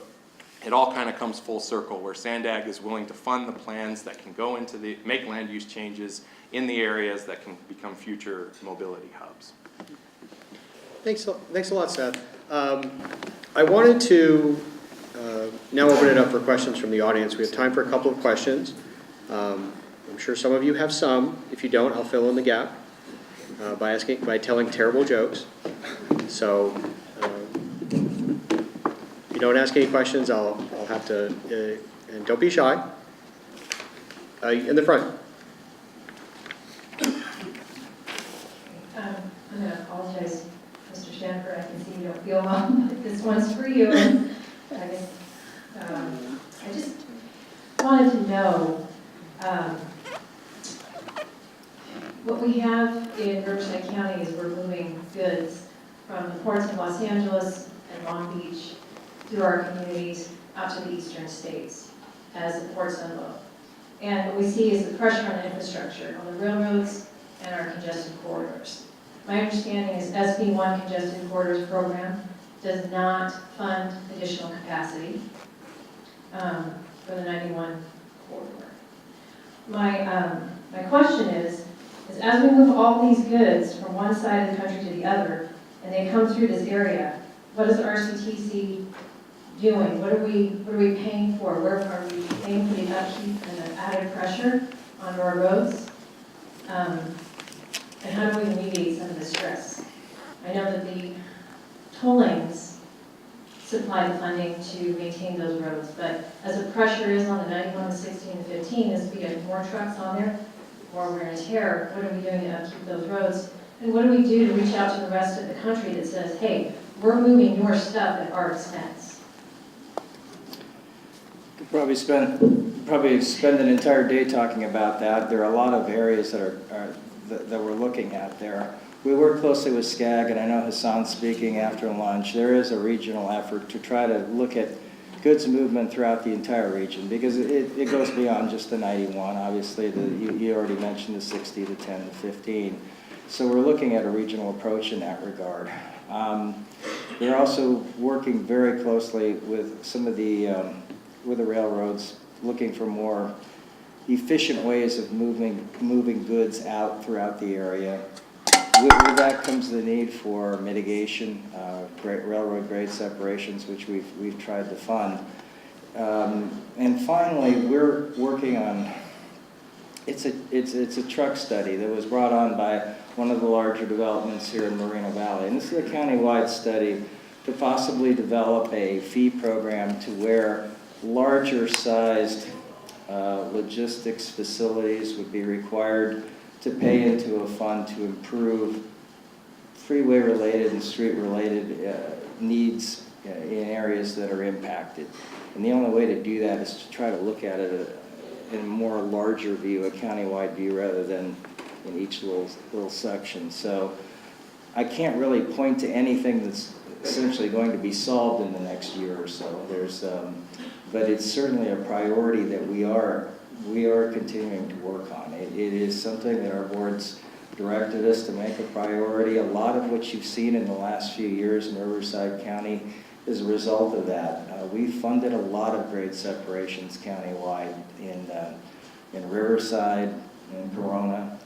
it all kind of comes full circle where Sandag is willing to fund the plans that can go into make land use changes in the areas that can become future mobility hubs. Thanks a lot, Seth. I wanted to now open it up for questions from the audience. We have time for a couple of questions. I'm sure some of you have some. If you don't, I'll fill in the gap by telling terrible jokes. So if you don't ask any questions, I'll have to, and don't be shy. In the front. I'm going to apologize, Mr. Stanford. I can see you don't feel well, but this one's for you. I just wanted to know what we have in Riverside County is we're moving goods from the ports of Los Angeles and Long Beach through our communities out to the eastern states as the ports unload. And what we see is the pressure on the infrastructure, on the railroads and our congested corridors. My understanding is SB1 Congested Corridors Program does not fund additional capacity for the 91 corridor. My question is as we move all these goods from one side of the country to the other, and they come through this area, what is RCTC doing? What are we paying for? Where are we paying for the upkeep and the added pressure on our roads? And how do we alleviate some of the stress? I know that the tollings supply the funding to maintain those roads, but as the pressure is on the 91, the 16, and 15, as we get more trucks on there, more wear and tear, what are we doing to upkeep those roads? And what do we do to reach out to the rest of the country that says, hey, we're moving your stuff at our expense? Could probably spend an entire day talking about that. There are a lot of areas that we're looking at there. We work closely with SCAG, and I know Hassan's speaking after lunch. There is a regional effort to try to look at goods movement throughout the entire region, because it goes beyond just the 91. Obviously, you already mentioned the 60, the 10, the 15. So we're looking at a regional approach in that regard. We're also working very closely with some of with the railroads, looking for more efficient ways of moving goods out throughout the area. With that comes the need for mitigation, railroad grade separations, which we've tried to fund. And finally, we're working on, it's a truck study that was brought on by one of the larger developments here in Moreno Valley. And this is a county-wide study to possibly develop a fee program to where larger sized logistics facilities would be required to pay into a fund to improve freeway-related and street-related needs in areas that are impacted. And the only way to do that is to try to look at it in a more larger view, a county-wide view, rather than in each little section. So I can't really point to anything that's essentially going to be solved in the next year or so. But it's certainly a priority that we are continuing to work on. It is something that our board's directed us to make a priority. A lot of what you've seen in the last few years in Riverside County is a result of that. We funded a lot of grade separations countywide in Riverside, in Corona,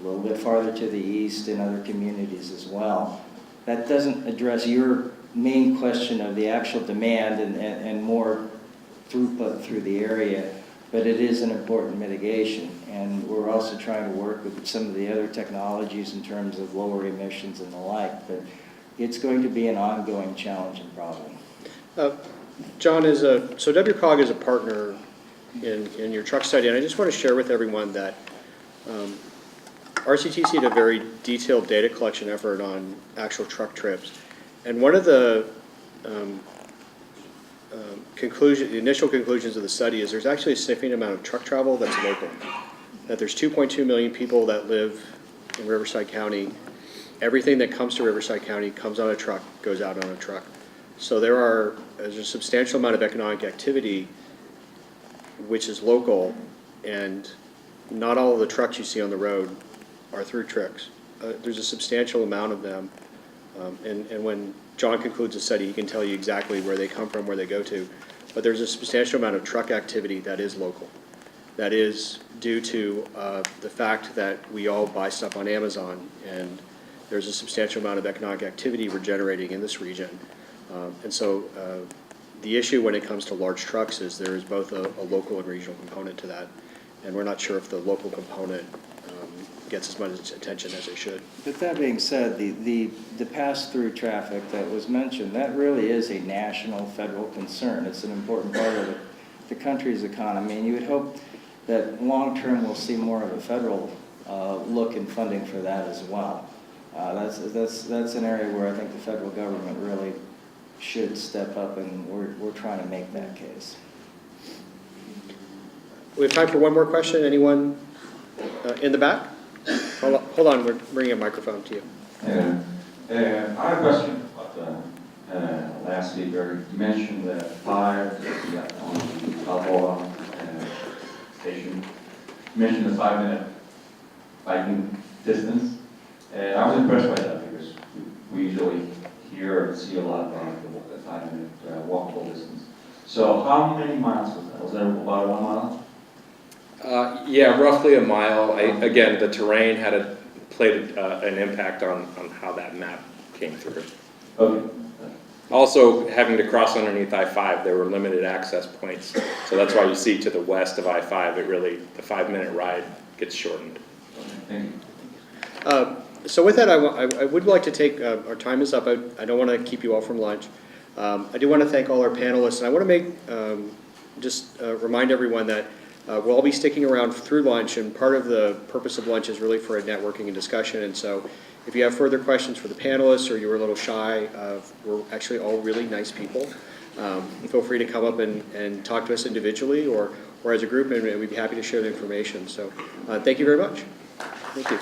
a little bit farther to the east in other communities as well. That doesn't address your main question of the actual demand and more throughput through the area, but it is an important mitigation. And we're also trying to work with some of the other technologies in terms of lower emissions and the like, but it's going to be an ongoing challenge and problem. John, so WCOG is a partner in your truck study, and I just want to share with everyone that RCTC did a very detailed data collection effort on actual truck trips. And one of the the initial conclusions of the study is there's actually a significant amount of truck travel that's local. That there's 2.2 million people that live in Riverside County. Everything that comes to Riverside County comes on a truck, goes out on a truck. So there's a substantial amount of economic activity which is local, and not all of the trucks you see on the road are through trucks. There's a substantial amount of them, and when John concludes the study, he can tell you exactly where they come from, where they go to. But there's a substantial amount of truck activity that is local. That is due to the fact that we all buy stuff on Amazon, and there's a substantial amount of economic activity we're generating in this region. And so the issue when it comes to large trucks is there is both a local and regional component to that. And we're not sure if the local component gets as much attention as it should. But that being said, the pass-through traffic that was mentioned, that really is a national federal concern. It's an important part of the country's economy, and you would hope that long-term we'll see more of a federal look in funding for that as well. That's an area where I think the federal government really should step up, and we're trying to make that case. We have time for one more question. Anyone in the back? Hold on, we're bringing a microphone to you. I have a question about the last speaker. You mentioned the fire on the Balboa station. You mentioned the 5-minute biking distance. And I was impressed by that because we usually hear and see a lot about the 5-minute walkable distance. So how many miles was that? Was that about 1 mile? Yeah, roughly a mile. Again, the terrain played an impact on how that map came through. Okay. Also, having to cross underneath I-5, there were limited access points. So that's why you see to the west of I-5, the 5-minute ride gets shortened. Okay. Thank you. So with that, I would like to take, our time is up. I don't want to keep you all from lunch. I do want to thank all our panelists, and I want to remind everyone that we'll all be sticking around through lunch, and part of the purpose of lunch is really for a networking and discussion. And so if you have further questions for the panelists or you were a little shy, we're actually all really nice people. Feel free to come up and talk to us individually or as a group, and we'd be happy to share the information. So thank you very much. Thank you.